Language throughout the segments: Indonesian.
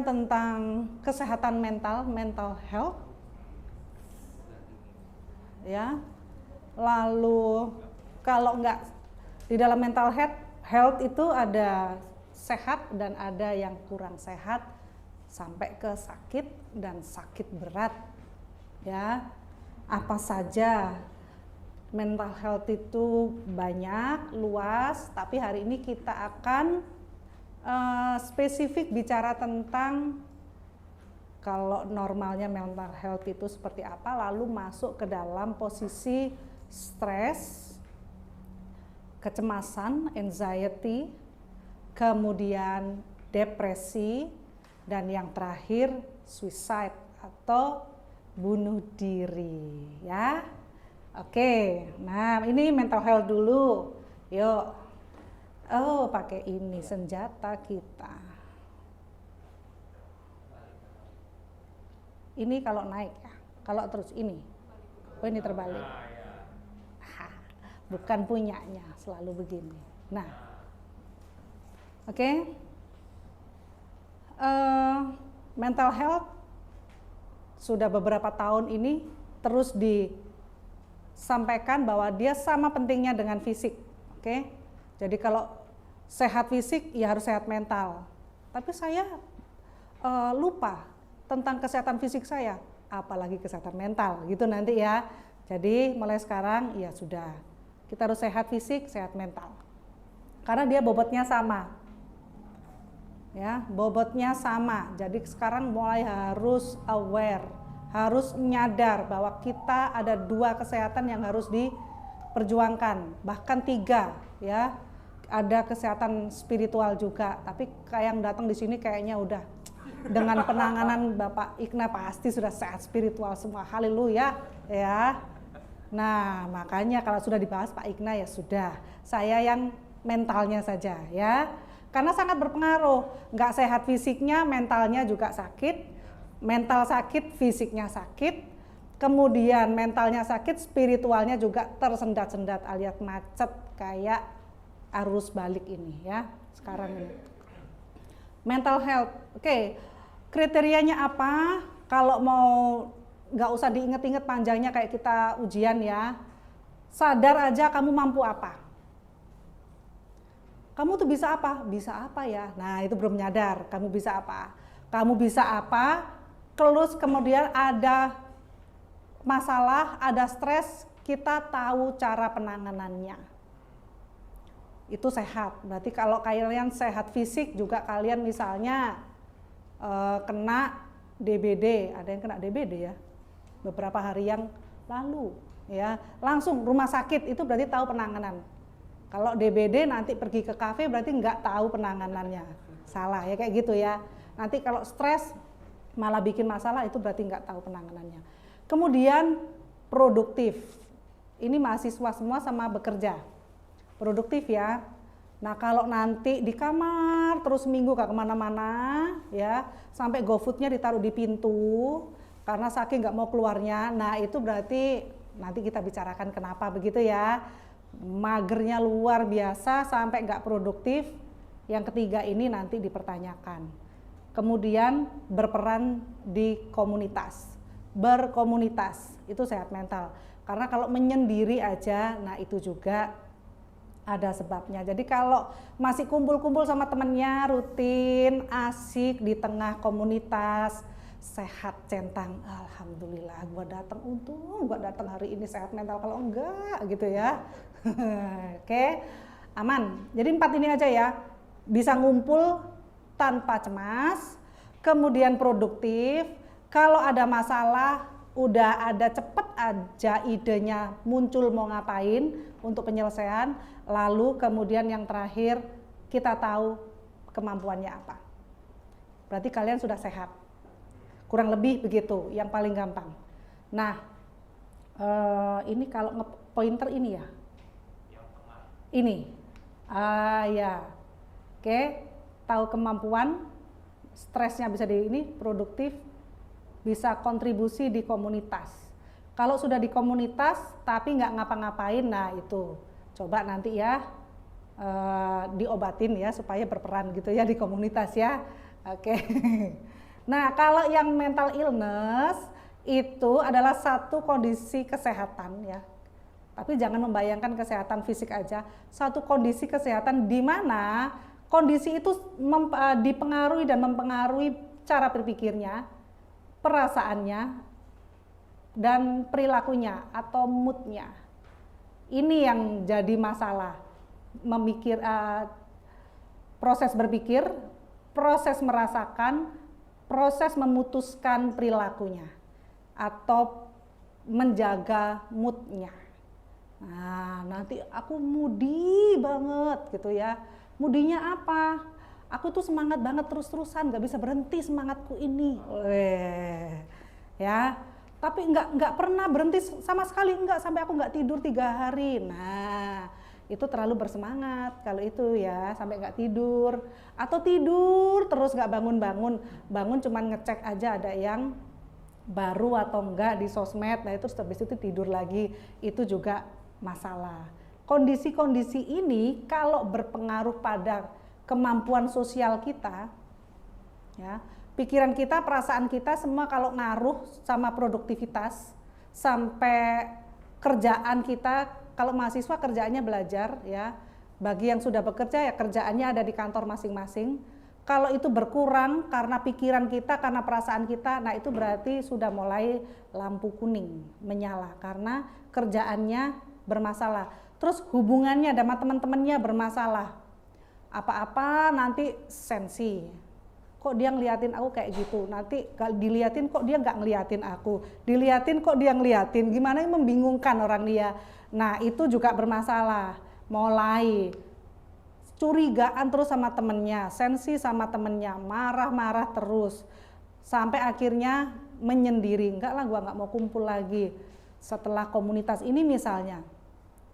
tentang kesehatan mental health, ya. Lalu kalau nggak di dalam mental health itu ada sehat dan ada yang kurang sehat sampai ke sakit dan sakit berat, ya. Apa saja mental health itu banyak, luas, tapi hari ini kita akan spesifik bicara tentang kalau normalnya mental health itu seperti apa, lalu masuk ke dalam posisi stres, kecemasan, anxiety, kemudian depresi, dan yang terakhir suicide atau bunuh diri, ya. Oke, nah ini mental health dulu, yuk. Oh, pakai ini senjata kita. Ini kalau naik ya, kalau terus ini. Oh, ini terbalik. Bukan punyanya, selalu begini. Nah, oke. Mental health sudah beberapa tahun ini terus disampaikan bahwa dia sama pentingnya dengan fisik, oke? Jadi kalau sehat fisik ya harus sehat mental. Tapi saya lupa tentang kesehatan fisik saya, apalagi kesehatan mental gitu nanti ya. Jadi mulai sekarang ya sudah, kita harus sehat fisik, sehat mental. Karena dia bobotnya sama. Ya, bobotnya sama. Jadi sekarang mulai harus aware, harus nyadar bahwa kita ada 2 kesehatan yang harus diperjuangkan, bahkan 3 ya. Ada kesehatan spiritual juga, tapi kayak yang datang di sini kayaknya udah dengan penanganan Bapak Ikna pasti sudah sehat spiritual semua. Haleluya ya. Nah, makanya kalau sudah dibahas Pak Ikna ya sudah, saya yang mentalnya saja ya. Karena sangat berpengaruh, nggak sehat fisiknya, mentalnya juga sakit, mental sakit, fisiknya sakit, kemudian mentalnya sakit, spiritualnya juga tersendat-sendat alias macet kayak arus balik ini ya, sekarang ini. Mental health, oke, kriterianya apa? Kalau mau nggak usah diinget-inget panjangnya kayak kita ujian ya, sadar aja kamu mampu apa. Kamu tuh bisa apa? Bisa apa ya? Nah itu belum nyadar, kamu bisa apa? Kamu bisa apa? Terus kemudian ada masalah, ada stres, kita tahu cara penanganannya. Itu sehat. Berarti kalau kalian sehat fisik juga kalian misalnya kena DBD, ada yang kena DBD ya beberapa hari yang lalu ya, langsung rumah sakit, itu berarti tahu penanganan. Kalau DBD nanti pergi ke kafe berarti nggak tahu penanganannya, salah ya kayak gitu ya. Nanti kalau stres malah bikin masalah itu berarti nggak tahu penanganannya. Kemudian produktif, ini mahasiswa semua sama bekerja. Produktif ya. Nah kalau nanti di kamar terus minggu gak kemana-mana ya, sampai GoFood-nya ditaruh di pintu karena saking nggak mau keluarnya, nah itu berarti nanti kita bicarakan kenapa begitu ya. Magernya luar biasa sampai nggak produktif. Yang ketiga ini nanti dipertanyakan. Kemudian berperan di komunitas, berkomunitas itu sehat mental. Karena kalau menyendiri aja, nah itu juga ada sebabnya. Jadi kalau masih kumpul-kumpul sama temennya rutin, asik di tengah komunitas, sehat centang, alhamdulillah gua datang, untung gua datang hari ini sehat mental, kalau enggak gitu ya. Oke, aman. Jadi 4 ini aja ya, bisa ngumpul tanpa cemas, kemudian produktif, kalau ada masalah udah ada cepet aja idenya muncul mau ngapain untuk penyelesaian, lalu kemudian yang terakhir kita tahu kemampuannya apa. Berarti kalian sudah sehat, kurang lebih begitu, yang paling gampang. Nah ini kalau pointer ini ya, ini ya, oke, tahu kemampuan, stresnya bisa di ini, produktif, bisa kontribusi di komunitas. Kalau sudah di komunitas tapi nggak ngapa-ngapain, nah itu coba nanti ya diobatin ya supaya berperan gitu ya di komunitas ya. Oke. Nah, kalau yang mental illness itu adalah satu kondisi kesehatan ya. Tapi jangan membayangkan kesehatan fisik aja, satu kondisi kesehatan di mana kondisi itu dipengaruhi dan mempengaruhi cara berpikirnya, perasaannya, dan perilakunya atau moodnya. Ini yang jadi masalah, proses berpikir, proses merasakan, proses memutuskan perilakunya, atau menjaga moodnya. Nah, nanti aku moody banget gitu ya. Moodinya apa? Aku tuh semangat banget terus-terusan, gak bisa berhenti semangatku ini. Ya, tapi nggak pernah berhenti sama sekali, nggak, sampai aku nggak tidur 3 hari. Nah, itu terlalu bersemangat kalau itu ya, sampai nggak tidur. Atau tidur terus nggak bangun-bangun, bangun cuman ngecek aja ada yang baru atau enggak di sosmed, nah itu habis itu tidur lagi, itu juga masalah. Kondisi-kondisi ini kalau berpengaruh pada kemampuan sosial kita, ya, pikiran kita, perasaan kita semua kalau ngaruh sama produktivitas, sampai kerjaan kita, kalau mahasiswa kerjaannya belajar ya, bagi yang sudah bekerja ya kerjaannya ada di kantor masing-masing. Kalau itu berkurang karena pikiran kita, karena perasaan kita, nah itu berarti sudah mulai lampu kuning menyala karena kerjaannya bermasalah. Terus hubungannya sama teman-temannya bermasalah. Apa-apa nanti sensi. Kok dia ngeliatin aku kayak gitu, nanti diliatin kok dia nggak ngeliatin aku, diliatin kok dia ngeliatin, gimana, membingungkan orang dia. Nah itu juga bermasalah, mulai curigaan terus sama temennya, sensi sama temennya, marah-marah terus, sampai akhirnya menyendiri, enggak lah gua nggak mau kumpul lagi setelah komunitas ini misalnya.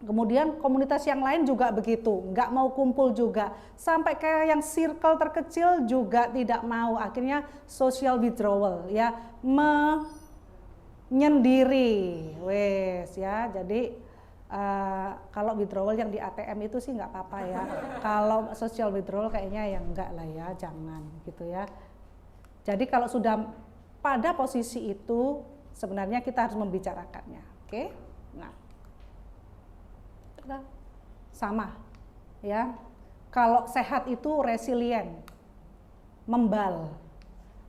Kemudian komunitas yang lain juga begitu, nggak mau kumpul juga, sampai kayak yang circle terkecil juga tidak mau, akhirnya social withdrawal ya, menyendiri, wes ya. Jadi kalau withdrawal yang di ATM itu sih nggak apa-apa ya. Kalau social withdrawal kayaknya yang enggak lah ya, jangan gitu ya. Jadi kalau sudah pada posisi itu sebenarnya kita harus membicarakannya, oke? Nah, sama ya. Kalau sehat itu resilient, membal.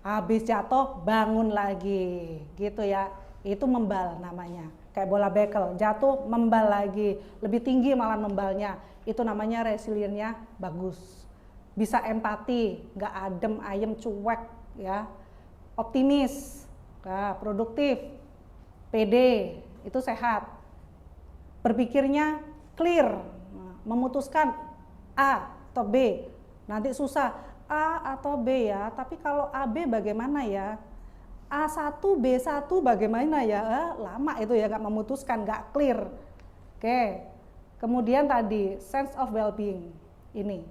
Habis jatuh bangun lagi, gitu ya. Itu membal namanya. Kayak bola bekel, jatuh membal lagi, lebih tinggi malah membalnya, itu namanya resiliennya bagus. Bisa empati, nggak adem ayem cuek ya, optimis, produktif, pede, itu sehat. Berpikirnya clear, memutuskan A atau B, nanti susah A atau B ya, tapi kalau AB bagaimana ya? A1, B1 bagaimana ya? Lama itu ya, nggak memutuskan, nggak clear. Oke. Kemudian tadi sense of well-being, ini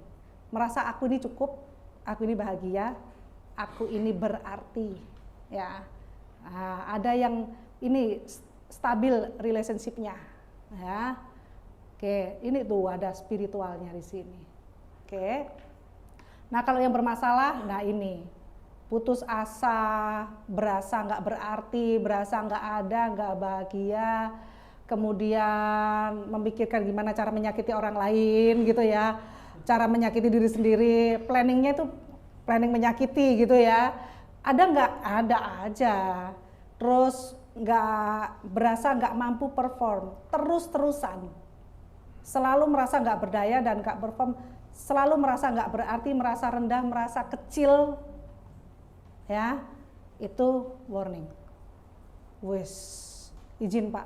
merasa aku ini cukup, aku ini bahagia, aku ini berarti ya. Nah, ada yang ini stabil relationship-nya ya. Oke, ini tuh ada spiritualnya di sini. Oke. Nah, kalau yang bermasalah, nah ini putus asa, berasa nggak berarti, berasa nggak ada, nggak bahagia, kemudian memikirkan gimana cara menyakiti orang lain gitu ya, cara menyakiti diri sendiri, planningnya itu planning menyakiti gitu ya, ada nggak? Ada aja. Terus nggak berasa nggak mampu perform, terus-terusan, selalu merasa nggak berdaya dan nggak perform, selalu merasa nggak berarti, merasa rendah, merasa kecil. Ya, itu warning. Wis, izin Pak,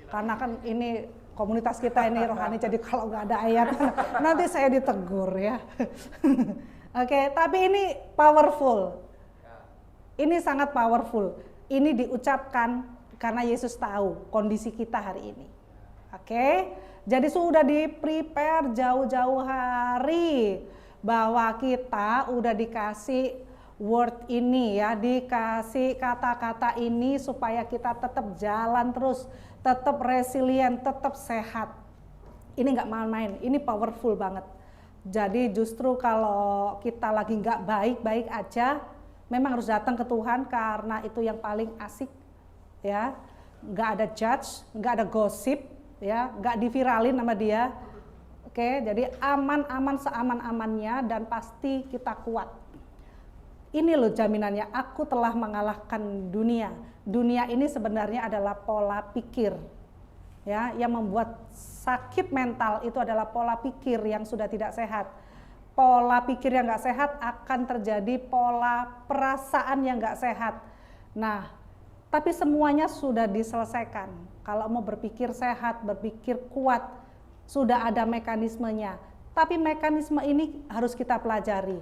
karena kan ini komunitas kita ini rohani, jadi kalau nggak ada ayat nanti saya ditegur ya. Oke, tapi ini powerful, ini sangat powerful. Ini diucapkan karena Yesus tahu kondisi kita hari ini. Oke, jadi sudah di prepare jauh-jauh hari bahwa kita udah dikasih word ini ya, dikasih kata-kata ini supaya kita tetap jalan terus, tetap resilient, tetap sehat. Ini nggak main-main, ini powerful banget. Jadi justru kalau kita lagi nggak baik-baik aja, memang harus datang ke Tuhan karena itu yang paling asik, ya. Nggak ada judge, nggak ada gosip, ya, nggak diviralin sama dia. Oke, jadi aman-aman seaman-amannya dan pasti kita kuat. Ini loh jaminannya, aku telah mengalahkan dunia. Dunia ini sebenarnya adalah pola pikir, ya, yang membuat sakit mental itu adalah pola pikir yang sudah tidak sehat. Pola pikir yang nggak sehat akan terjadi pola perasaan yang nggak sehat. Nah, tapi semuanya sudah diselesaikan. Kalau mau berpikir sehat, berpikir kuat, sudah ada mekanismenya. Tapi mekanisme ini harus kita pelajari.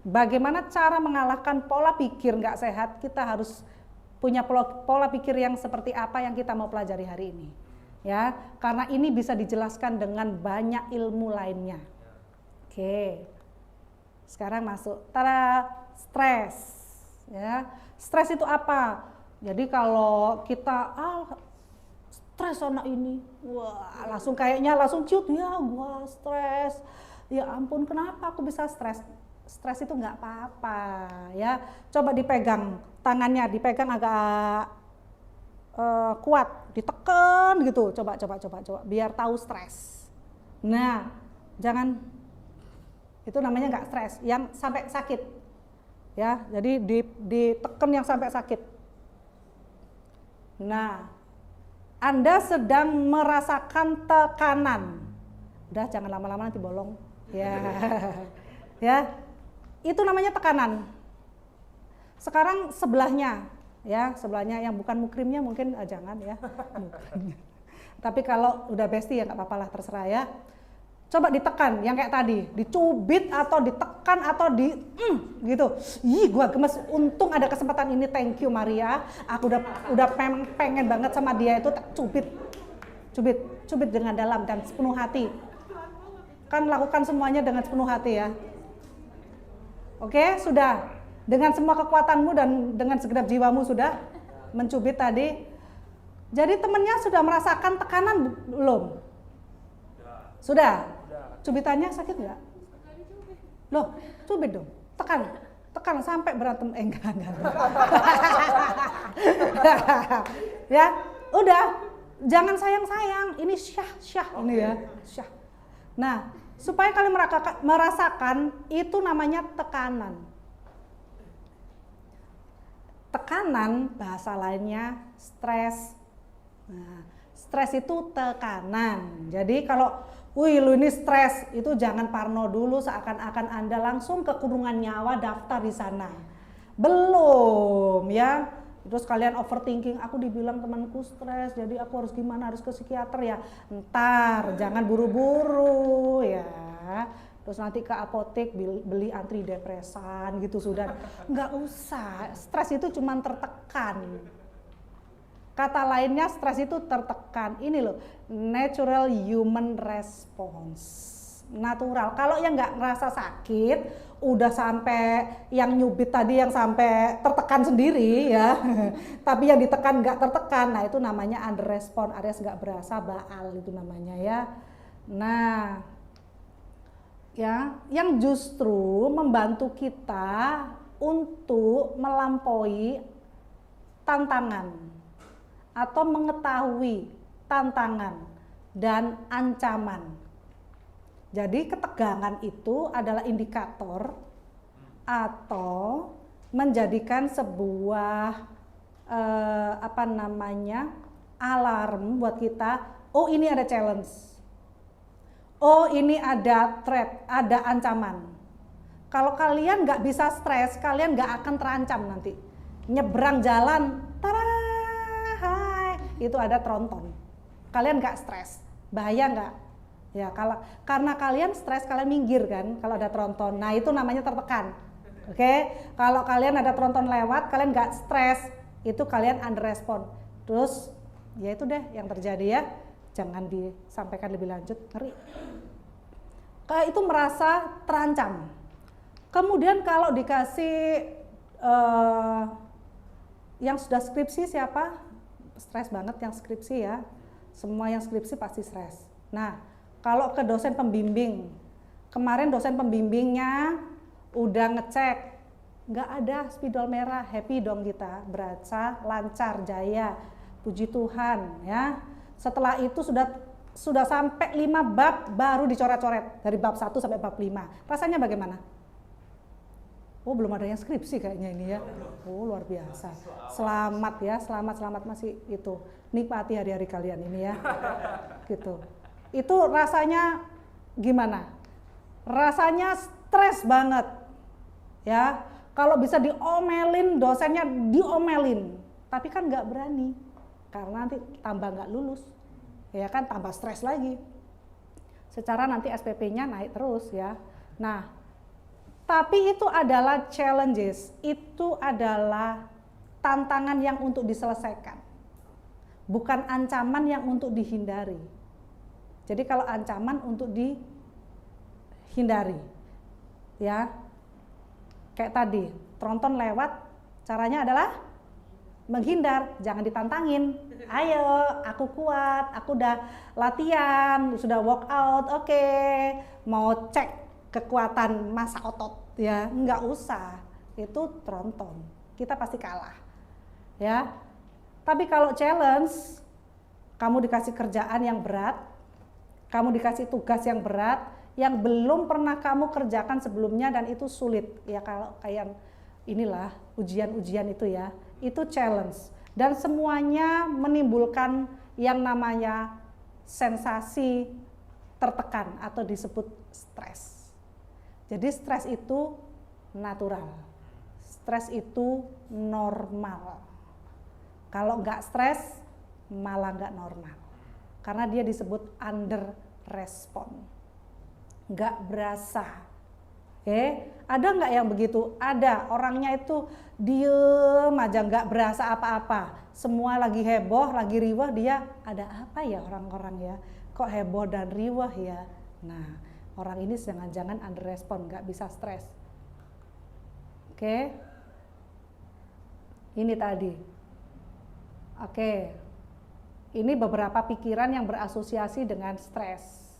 Bagaimana cara mengalahkan pola pikir nggak sehat? Kita harus punya pola pikir yang seperti apa yang kita mau pelajari hari ini, ya. Karena ini bisa dijelaskan dengan banyak ilmu lainnya. Oke, sekarang masuk stres, ya. Stres itu apa? Jadi kalau kita stres anak ini, wah langsung kayaknya langsung ciut, ya gua stres. Ya ampun, kenapa aku bisa stres? Stres itu nggak apa-apa, ya. Coba dipegang tangannya, dipegang agak kuat, ditekan gitu. Coba, biar tahu stres. Nah, jangan, itu namanya nggak stres, yang sampai sakit, ya. Jadi ditekan yang sampai sakit. Nah, Anda sedang merasakan tekanan. Udah, jangan lama-lama nanti bolong, ya, ya. Itu namanya tekanan. Sekarang sebelahnya, ya, sebelahnya yang bukan mukrimnya mungkin jangan, ya. Tapi kalau udah bestie ya nggak apa-apa lah, terserah, ya. Coba ditekan yang kayak tadi, dicubit atau ditekan atau gitu. Ih, gua gemes. Untung ada kesempatan ini, thank you Maria. Aku udah pengen banget sama dia itu, cubit dengan dalam dan sepenuh hati. Kan lakukan semuanya dengan sepenuh hati, ya. Oke, sudah. Dengan semua kekuatanmu dan dengan segenap jiwamu sudah mencubit tadi. Jadi temannya sudah merasakan tekanan belum? Sudah. Cubitannya sakit nggak? Loh, cubit dong. Tekan sampai berantem. Enggak. Ya, udah. Jangan sayang-sayang. Ini syah ini, ya. Syah. Nah, supaya kalian merasakan, itu namanya tekanan. Tekanan bahasa lainnya stres. Nah, stres itu tekanan. Jadi kalau lu ini stres, itu jangan parno dulu seakan-akan Anda langsung ke kurungan nyawa daftar di sana. Belum, ya. Terus kalian overthinking, aku dibilang temanku stres, jadi aku harus gimana, harus ke psikiater, ya. Ntar, jangan buru-buru, ya. Terus nanti ke apotek beli antidepresan gitu, sudah. Nggak usah, stres itu cuma tertekan. Kata lainnya stres itu tertekan. Ini loh, natural human response. Natural. Kalau yang nggak ngerasa sakit, udah sampai yang nyubit tadi yang sampai tertekan sendiri, ya. Tapi yang ditekan nggak tertekan, nah itu namanya under respond, alias nggak berasa, baal itu namanya, ya. Nah, ya, yang justru membantu kita untuk melampaui tantangan atau mengetahui tantangan dan ancaman. Jadi ketegangan itu adalah indikator atau menjadikan sebuah alarm buat kita. Oh, ini ada challenge. Oh, ini ada threat, ada ancaman. Kalau kalian nggak bisa stres, kalian nggak akan terancam nanti. Nyebrang jalan, itu ada tronton. Kalian nggak stres, bahaya nggak? Ya, karena kalian stres, kalian minggir kan kalau ada tronton. Nah, itu namanya tertekan. Oke, kalau kalian ada tronton lewat, kalian nggak stres, itu kalian under respond. Terus, ya itu deh yang terjadi, ya. Jangan disampaikan lebih lanjut, ngeri. Kayak itu merasa terancam. Kemudian kalau dikasih yang sudah skripsi siapa? Stres banget yang skripsi, ya. Semua yang skripsi pasti stres. Nah, kalau ke dosen pembimbing, Kemarin dosen pembimbingnya udah ngecek, nggak ada spidol merah, happy dong kita, berasa lancar, jaya, puji Tuhan ya. Setelah itu sudah sampai 5 bab baru dicoret-coret dari bab 1 sampai bab 5. Rasanya bagaimana? Oh, belum ada yang skripsi kayaknya ini ya. Oh, luar biasa. Selamat ya, selamat masih itu. Nikmati hari-hari kalian ini ya. Gitu. Itu rasanya gimana? Rasanya stres banget. Ya. Kalau bisa diomelin, dosennya diomelin. Tapi kan nggak berani. Karena nanti tambah nggak lulus. Ya kan, tambah stres lagi. Secara nanti SPP-nya naik terus ya. Nah, tapi itu adalah challenges, itu adalah tantangan yang untuk diselesaikan, bukan ancaman yang untuk dihindari. Jadi kalau ancaman untuk dihindari, ya kayak tadi, tronton lewat, caranya adalah menghindar, jangan ditantangin. Ayo, aku kuat, aku udah latihan, sudah work out, oke, mau cek kekuatan massa otot ya, nggak usah, itu tronton, kita pasti kalah ya. Tapi kalau challenge, kamu dikasih kerjaan yang berat, kamu dikasih tugas yang berat yang belum pernah kamu kerjakan sebelumnya dan itu sulit ya, kalau kayak inilah ujian-ujian itu ya, itu challenge dan semuanya menimbulkan yang namanya sensasi tertekan atau disebut stres. Jadi stres itu natural, stres itu normal. Kalau nggak stres malah nggak normal, karena dia disebut under respon, nggak berasa. Oke, ada nggak yang begitu? Ada, orangnya itu diem aja nggak berasa apa-apa. Semua lagi heboh, lagi riwah, dia ada apa ya orang-orang ya? Kok heboh dan riwah ya? Nah, orang ini jangan-jangan under respon, nggak bisa stres. Oke, ini tadi. Oke, ini beberapa pikiran yang berasosiasi dengan stres.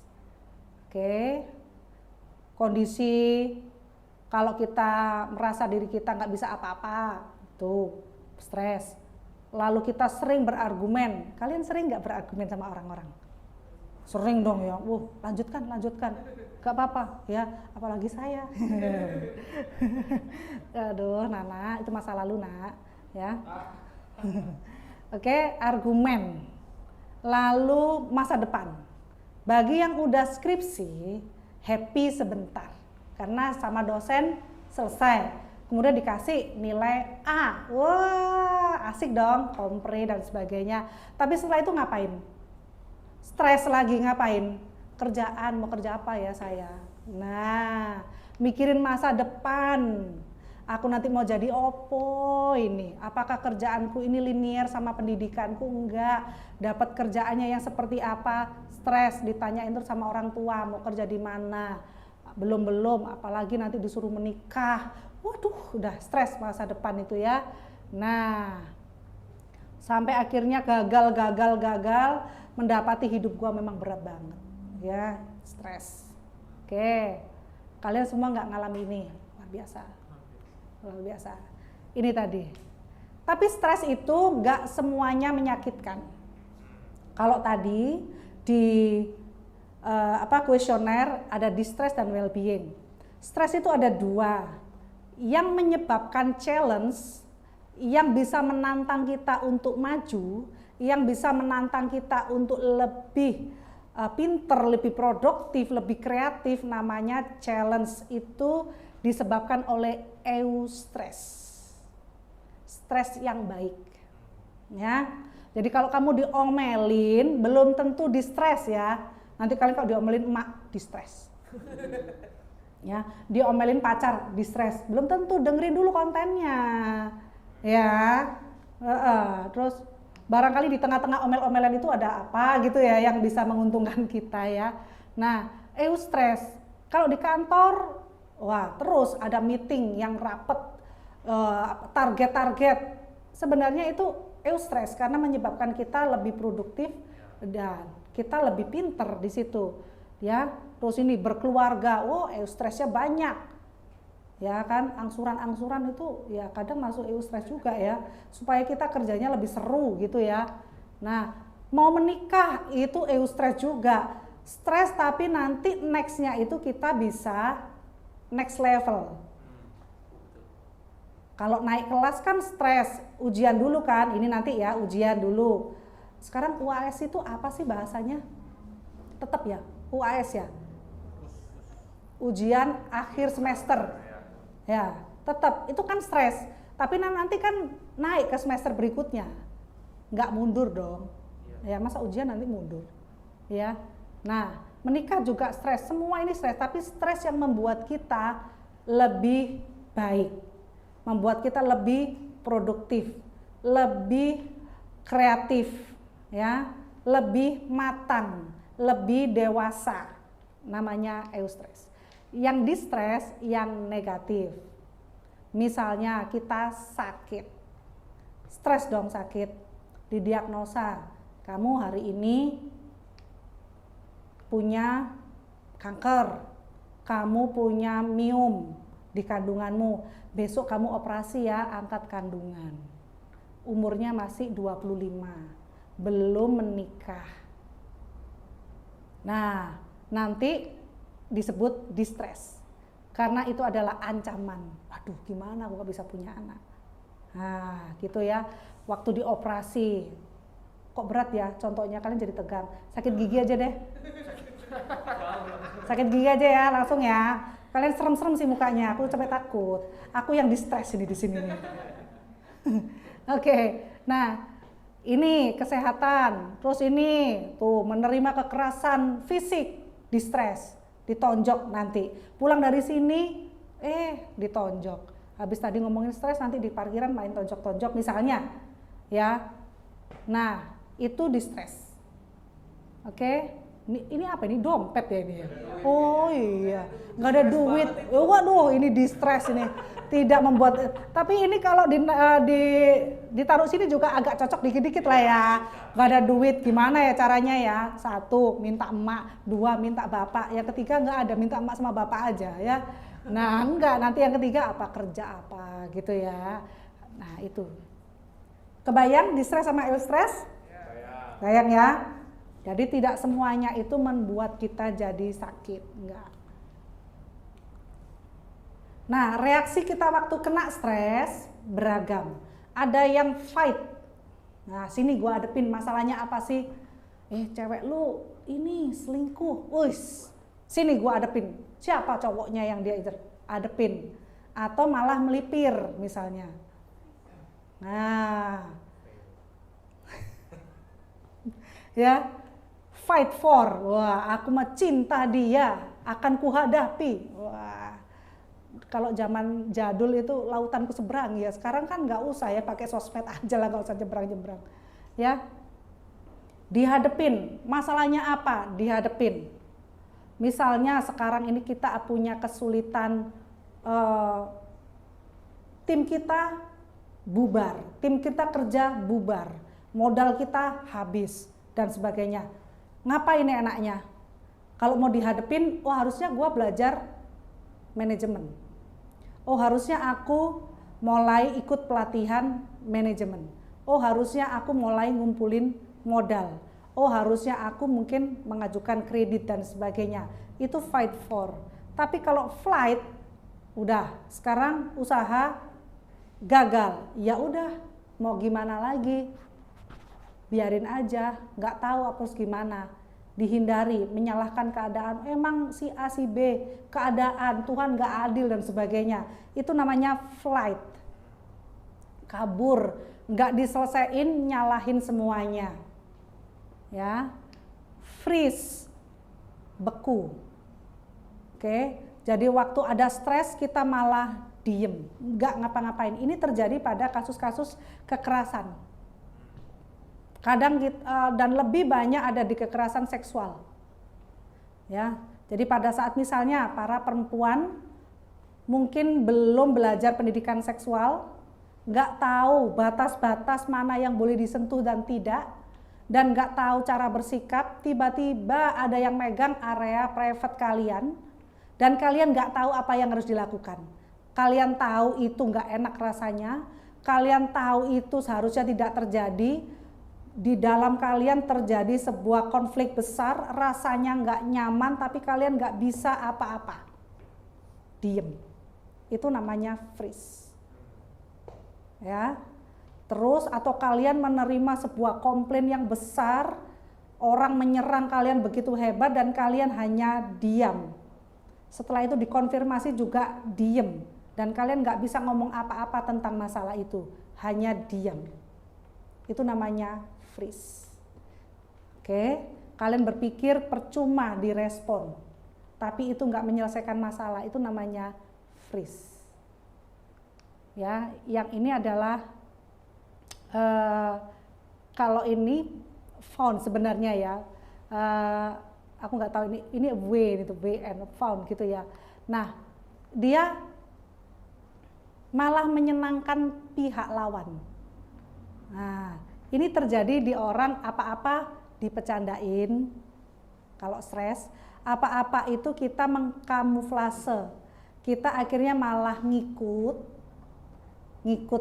Oke, kondisi kalau kita merasa diri kita nggak bisa apa-apa, tuh stres. Lalu kita sering berargumen. Kalian sering nggak berargumen sama orang-orang? Sering dong ya. Lanjutkan. Gak apa-apa ya, apalagi saya. Aduh, Nana, itu masa lalu, Nak, ya. Oke, argumen. Lalu masa depan. Bagi yang udah skripsi, happy sebentar. Karena sama dosen selesai. Kemudian dikasih nilai A. Wah, asik dong, kompre dan sebagainya. Tapi setelah itu ngapain? Stres lagi, ngapain? Kerjaan, mau kerja apa ya saya? Nah, mikirin masa depan. Aku nanti mau jadi opo ini? Apakah kerjaanku ini linear sama pendidikanku? Enggak. Dapat kerjaannya yang seperti apa? Stres, ditanyain terus sama orang tua, mau kerja di mana? Belum, apalagi nanti disuruh menikah. Waduh, udah stres masa depan itu ya. Nah, sampai akhirnya gagal, mendapati hidup gua memang berat banget. Ya, stres. Oke, kalian semua nggak ngalami ini, luar biasa. Ini tadi. Tapi stres itu nggak semuanya menyakitkan. Kalau tadi di kuesioner ada distress dan well-being. Stres itu ada dua, yang menyebabkan challenge, yang bisa menantang kita untuk maju, yang bisa menantang kita untuk lebih pinter, lebih produktif, lebih kreatif, namanya challenge. Itu disebabkan oleh eustress, stres yang baik ya. Jadi kalau kamu diomelin belum tentu distres ya. Nanti kalian kalau diomelin emak distres ya, diomelin pacar distres, belum tentu, dengerin dulu kontennya ya. Terus barangkali di tengah-tengah omel-omelan itu ada apa gitu ya yang bisa menguntungkan kita ya. Nah, eustress kalau di kantor, wah terus ada meeting yang rapet, target-target, sebenarnya itu eustress karena menyebabkan kita lebih produktif dan kita lebih pinter di situ. ya. Terus ini berkeluarga, eustresnya banyak, ya kan. Angsuran itu ya kadang masuk eustres juga ya, supaya kita kerjanya lebih seru gitu ya. Nah, mau menikah itu eustres juga, stres, tapi nanti nextnya itu kita bisa next level. Kalau naik kelas kan stres, ujian dulu kan, ini nanti ya ujian dulu. Sekarang UAS itu apa sih bahasanya? Tetap ya, UAS ya, ujian akhir semester. Ya, tetap itu kan stres. Tapi nanti kan naik ke semester berikutnya, nggak mundur dong. Ya, masa ujian nanti mundur. Ya, nah menikah juga stres. Semua ini stres, tapi stres yang membuat kita lebih baik, membuat kita lebih produktif, lebih kreatif, ya, lebih matang, lebih dewasa. Namanya eustres. Yang distres yang negatif. Misalnya kita sakit, stres dong, sakit, didiagnosa kamu hari ini punya kanker, kamu punya miom di kandunganmu, besok kamu operasi ya, angkat kandungan. Umurnya masih 25, belum menikah. Nah, nanti disebut distres, karena itu adalah ancaman. Waduh, gimana aku gak bisa punya anak? Nah, gitu ya. Waktu dioperasi, kok berat ya? Contohnya kalian jadi tegang. Sakit gigi aja deh. Sakit gigi aja ya, langsung ya. Kalian serem-serem sih mukanya. Aku sampai takut. Aku yang distres ini di sini. Oke. Nah, ini kesehatan. Terus ini tuh menerima kekerasan fisik, distres. Ditonjok nanti, pulang dari sini ditonjok. Habis tadi ngomongin stres, nanti di parkiran main tonjok-tonjok misalnya ya. Nah, itu distres. Oke. Ini apa ini, dompet ya ini ya? Oh iya, nggak ada duit. Waduh, ini distres ini. Tidak membuat, tapi ini kalau ditaruh sini juga agak cocok dikit-dikit lah ya. Nggak ada duit, gimana ya caranya ya? 1, minta emak. 2, minta bapak. Yang ketiga nggak ada, minta emak sama bapak aja ya. Nah enggak, nanti yang ketiga apa, kerja apa gitu ya. Nah itu. Kebayang distres sama eustres? Bayang ya. Jadi tidak semuanya itu membuat kita jadi sakit, enggak. Nah, reaksi kita waktu kena stres beragam. Ada yang fight. Nah, sini gua adepin, masalahnya apa sih? Cewek lu ini selingkuh. Wis, sini gua adepin. Siapa cowoknya yang dia adepin? Atau malah melipir misalnya. Nah. Ya. Fight for. Wah, aku mah cinta dia, akan kuhadapi. Wah. Kalau zaman jadul itu lautanku seberang ya, sekarang kan nggak usah ya, pakai sosmed aja lah, nggak usah nyebrang-nyebrang ya. Dihadepin, masalahnya apa? Dihadepin. Misalnya sekarang ini kita punya kesulitan, tim kita bubar, tim kita kerja bubar, modal kita habis dan sebagainya. Ngapain nih enaknya? Kalau mau dihadepin, harusnya gua belajar manajemen. Harusnya aku mulai ikut pelatihan manajemen. Harusnya aku mulai ngumpulin modal. Harusnya aku mungkin mengajukan kredit dan sebagainya. Itu fight for. Tapi kalau flight, udah sekarang usaha gagal. Ya udah, mau gimana lagi? Biarin aja, nggak tahu harus gimana. Dihindari, menyalahkan keadaan, emang si A si B, keadaan, Tuhan nggak adil dan sebagainya. Itu namanya flight, kabur, nggak diselesain, nyalahin semuanya, ya. Freeze, beku. Oke, jadi waktu ada stres kita malah diem, nggak ngapa-ngapain. Ini terjadi pada kasus-kasus kekerasan. Kadang dan lebih banyak ada di kekerasan seksual, ya. Jadi pada saat misalnya para perempuan mungkin belum belajar pendidikan seksual, nggak tahu batas-batas mana yang boleh disentuh dan tidak, dan nggak tahu cara bersikap, tiba-tiba ada yang megang area private kalian, dan kalian nggak tahu apa yang harus dilakukan. Kalian tahu itu nggak enak rasanya, kalian tahu itu seharusnya tidak terjadi, di dalam kalian terjadi sebuah konflik besar, rasanya nggak nyaman, tapi kalian nggak bisa apa-apa. Diem. Itu namanya freeze. Ya. Terus atau kalian menerima sebuah komplain yang besar, orang menyerang kalian begitu hebat dan kalian hanya diam. Setelah itu dikonfirmasi juga diem dan kalian nggak bisa ngomong apa-apa tentang masalah itu, hanya diam. Itu namanya freeze. Oke, kalian berpikir percuma direspon, tapi itu nggak menyelesaikan masalah, itu namanya freeze. Ya, yang ini adalah kalau ini found sebenarnya ya, aku nggak tahu ini W itu W and found gitu ya. Nah, dia malah menyenangkan pihak lawan. Nah, ini terjadi di orang apa-apa dipecandain. Kalau stres, apa-apa itu kita mengkamuflase. Kita akhirnya malah ngikut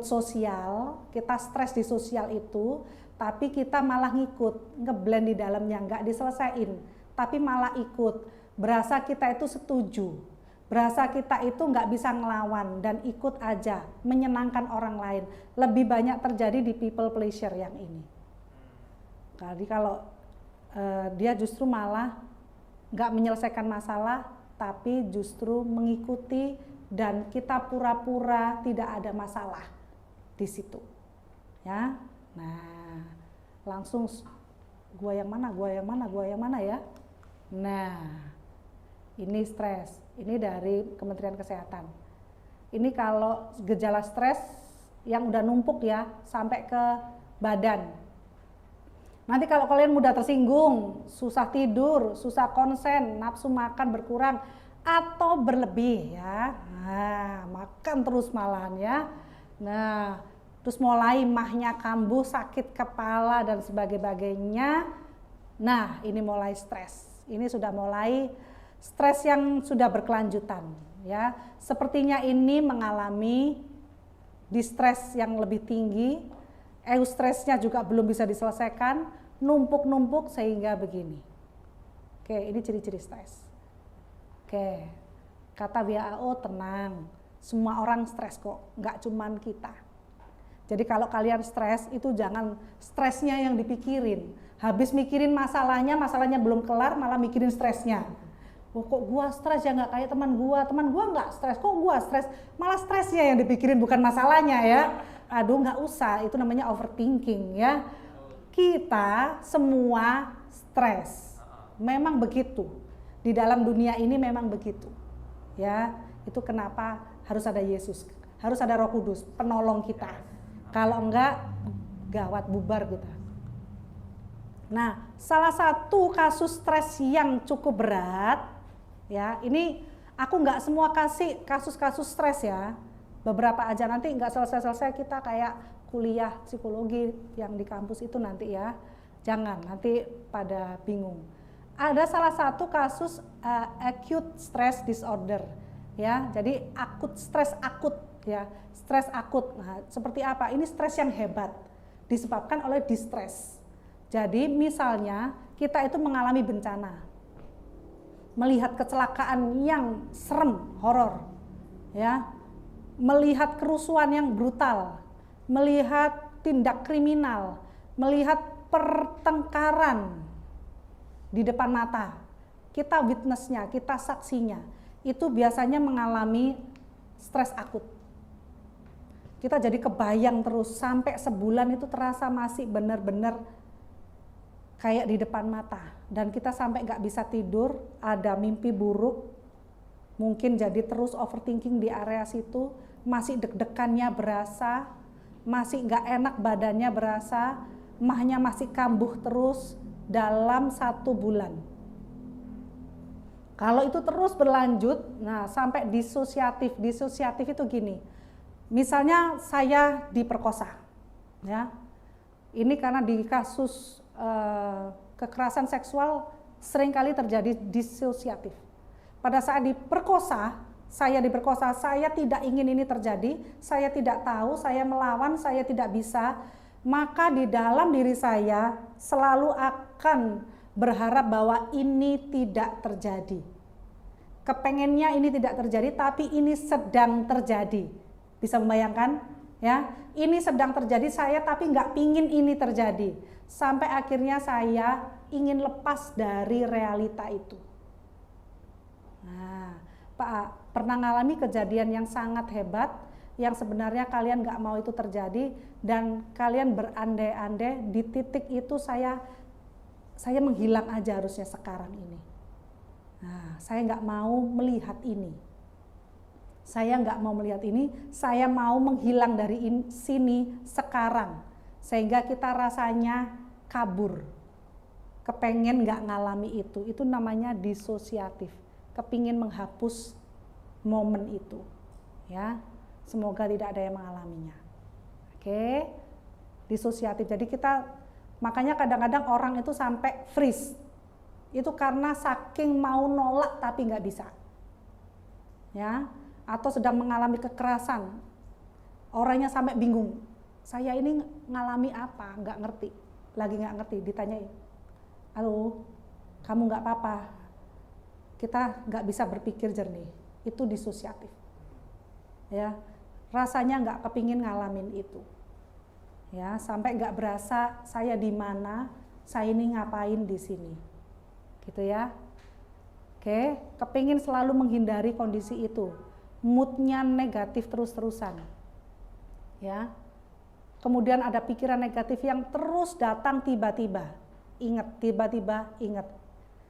sosial, kita stres di sosial itu, tapi kita malah ngikut, ngeblend di dalamnya, nggak diselesain, tapi malah ikut, berasa kita itu setuju, berasa kita itu nggak bisa ngelawan dan ikut aja, menyenangkan orang lain. Lebih banyak terjadi di people pleasure yang ini. Jadi kalau dia justru malah nggak menyelesaikan masalah, tapi justru mengikuti dan kita pura-pura tidak ada masalah di situ, ya. Nah, langsung gua yang mana ya. Nah, ini stres, ini dari Kementerian Kesehatan. Ini kalau gejala stres yang udah numpuk ya sampai ke badan. Nanti kalau kalian mudah tersinggung, susah tidur, susah konsen, nafsu makan berkurang atau berlebih ya, nah makan terus malahan ya, nah terus mulai mahnya kambuh, sakit kepala dan sebagainya. Nah ini mulai stres, ini sudah mulai stres yang sudah berkelanjutan ya. Sepertinya ini mengalami distres yang lebih tinggi, eustresnya juga belum bisa diselesaikan, numpuk-numpuk sehingga begini. Oke, ini ciri-ciri stres. Oke, kata WHO tenang, semua orang stres kok, nggak cuman kita. Jadi kalau kalian stres itu jangan stresnya yang dipikirin. Habis mikirin masalahnya belum kelar malah mikirin stresnya. Oh, kok gua stres ya nggak kayak teman gua nggak stres, kok gua stres? Malah stresnya yang dipikirin bukan masalahnya ya. Aduh nggak usah, itu namanya overthinking ya. Kita semua stres, memang begitu. Di dalam dunia ini memang begitu, ya. Itu kenapa harus ada Yesus, harus ada Roh Kudus, penolong kita. Kalau enggak, gawat bubar kita. Nah, salah satu kasus stres yang cukup berat, ya. Ini aku nggak semua kasih kasus-kasus stres ya. Beberapa aja, nanti nggak selesai-selesai kita kayak kuliah psikologi yang di kampus itu nanti ya. Jangan, nanti pada bingung. Ada salah satu kasus acute stress disorder ya. Jadi stres akut ya, stres akut. Nah, seperti apa? Ini stres yang hebat disebabkan oleh distress. Jadi misalnya kita itu mengalami bencana, melihat kecelakaan yang serem, horor ya, melihat kerusuhan yang brutal, melihat tindak kriminal, melihat pertengkaran di depan mata, kita witnessnya, kita saksinya, itu biasanya mengalami stres akut. Kita jadi kebayang terus sampai sebulan itu terasa masih benar-benar kayak di depan mata, dan kita sampai nggak bisa tidur, ada mimpi buruk, mungkin jadi terus overthinking di area situ, masih deg-degannya berasa, masih nggak enak badannya berasa, mahnya masih kambuh terus dalam 1 bulan. Kalau itu terus berlanjut, nah sampai disosiatif itu gini. Misalnya saya diperkosa, ya. Ini karena di kasus kekerasan seksual seringkali terjadi disosiatif. Pada saat diperkosa, saya diperkosa, saya tidak ingin ini terjadi, saya tidak tahu, saya melawan, saya tidak bisa, maka di dalam diri saya selalu akan berharap bahwa ini tidak terjadi. Kepengennya ini tidak terjadi, tapi ini sedang terjadi. Bisa membayangkan? Ya, ini sedang terjadi saya tapi nggak pingin ini terjadi. Sampai akhirnya saya ingin lepas dari realita itu. Nah, Pak, pernah ngalami kejadian yang sangat hebat, yang sebenarnya kalian nggak mau itu terjadi, dan kalian berandai-andai di titik itu saya menghilang aja harusnya sekarang ini. Nah, saya nggak mau melihat ini. Saya nggak mau melihat ini, saya mau menghilang dari sini sekarang. Sehingga kita rasanya kabur, kepengen nggak ngalami itu namanya disosiatif, kepingin menghapus momen itu, ya. Semoga tidak ada yang mengalaminya. Oke, disosiatif. Jadi kita, makanya kadang-kadang orang itu sampai freeze, itu karena saking mau nolak tapi nggak bisa, ya. Atau sedang mengalami kekerasan, orangnya sampai bingung. Saya ini ngalami apa? Nggak ngerti, lagi nggak ngerti, ditanyain, halo, kamu nggak apa-apa? Kita nggak bisa berpikir jernih, itu disosiatif, ya. Rasanya nggak kepingin ngalamin itu, ya. Sampai nggak berasa saya di mana, saya ini ngapain di sini, gitu ya. Oke, kepingin selalu menghindari kondisi itu, moodnya negatif terus-terusan, ya. Kemudian ada pikiran negatif yang terus datang tiba-tiba. Ingat, tiba-tiba ingat.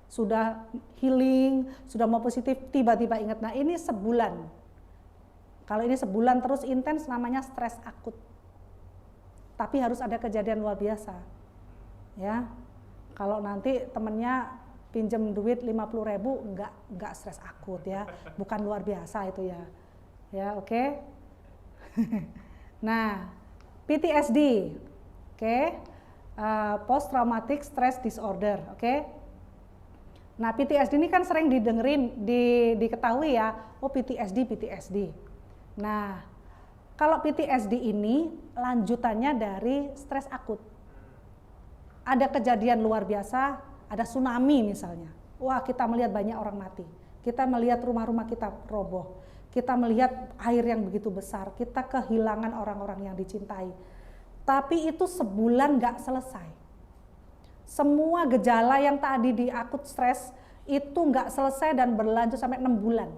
Sudah healing, sudah mau positif, tiba-tiba ingat. Nah, ini sebulan. Kalau ini sebulan terus intens namanya stres akut. Tapi harus ada kejadian luar biasa. Ya. Kalau nanti temennya pinjem duit 50.000, enggak stres akut ya. Bukan luar biasa itu ya. Ya, oke. Nah, PTSD, post traumatic stress disorder, Nah, PTSD ini kan sering didengerin, diketahui ya, oh PTSD. Nah, kalau PTSD ini lanjutannya dari stres akut. Ada kejadian luar biasa, ada tsunami misalnya. Wah, kita melihat banyak orang mati. Kita melihat rumah-rumah kita roboh. Kita melihat air yang begitu besar, kita kehilangan orang-orang yang dicintai. Tapi itu sebulan gak selesai. Semua gejala yang tadi di akut stres itu gak selesai dan berlanjut sampai 6 bulan.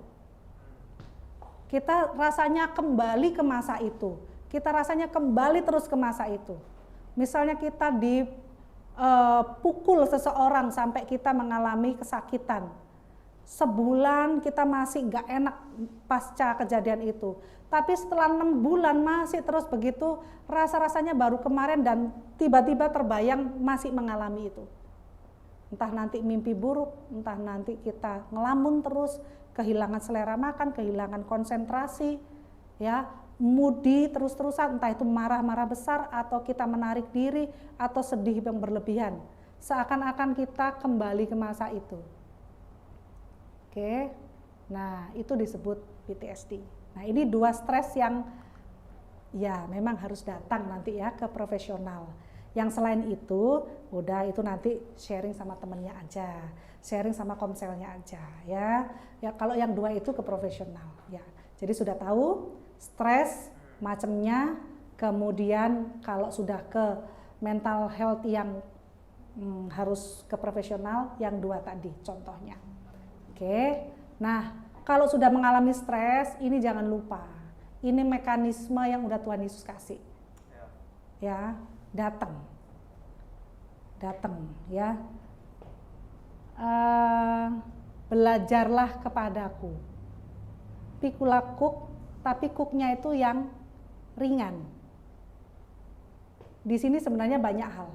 Kita rasanya kembali ke masa itu. Kita rasanya kembali terus ke masa itu. Misalnya kita dipukul seseorang sampai kita mengalami kesakitan. Sebulan kita masih gak enak pasca kejadian itu. Tapi setelah 6 bulan masih terus begitu, rasa-rasanya baru kemarin dan tiba-tiba terbayang masih mengalami itu. Entah nanti mimpi buruk, entah nanti kita ngelamun terus, kehilangan selera makan, kehilangan konsentrasi, ya, moody terus-terusan, entah itu marah-marah besar atau kita menarik diri atau sedih yang berlebihan. Seakan-akan kita kembali ke masa itu. Nah itu disebut PTSD. Nah ini 2 stres yang ya memang harus datang nanti ya ke profesional. Yang selain itu, udah itu nanti sharing sama temennya aja, sharing sama komselnya aja ya. Ya kalau yang 2 itu ke profesional ya. Jadi sudah tahu stres macamnya, kemudian kalau sudah ke mental health yang harus ke profesional, yang 2 tadi contohnya. Nah kalau sudah mengalami stres, ini jangan lupa, ini mekanisme yang udah Tuhan Yesus kasih, ya, datang ya, belajarlah kepadaku, pikulah kuk, tapi kuknya itu yang ringan. Di sini sebenarnya banyak hal,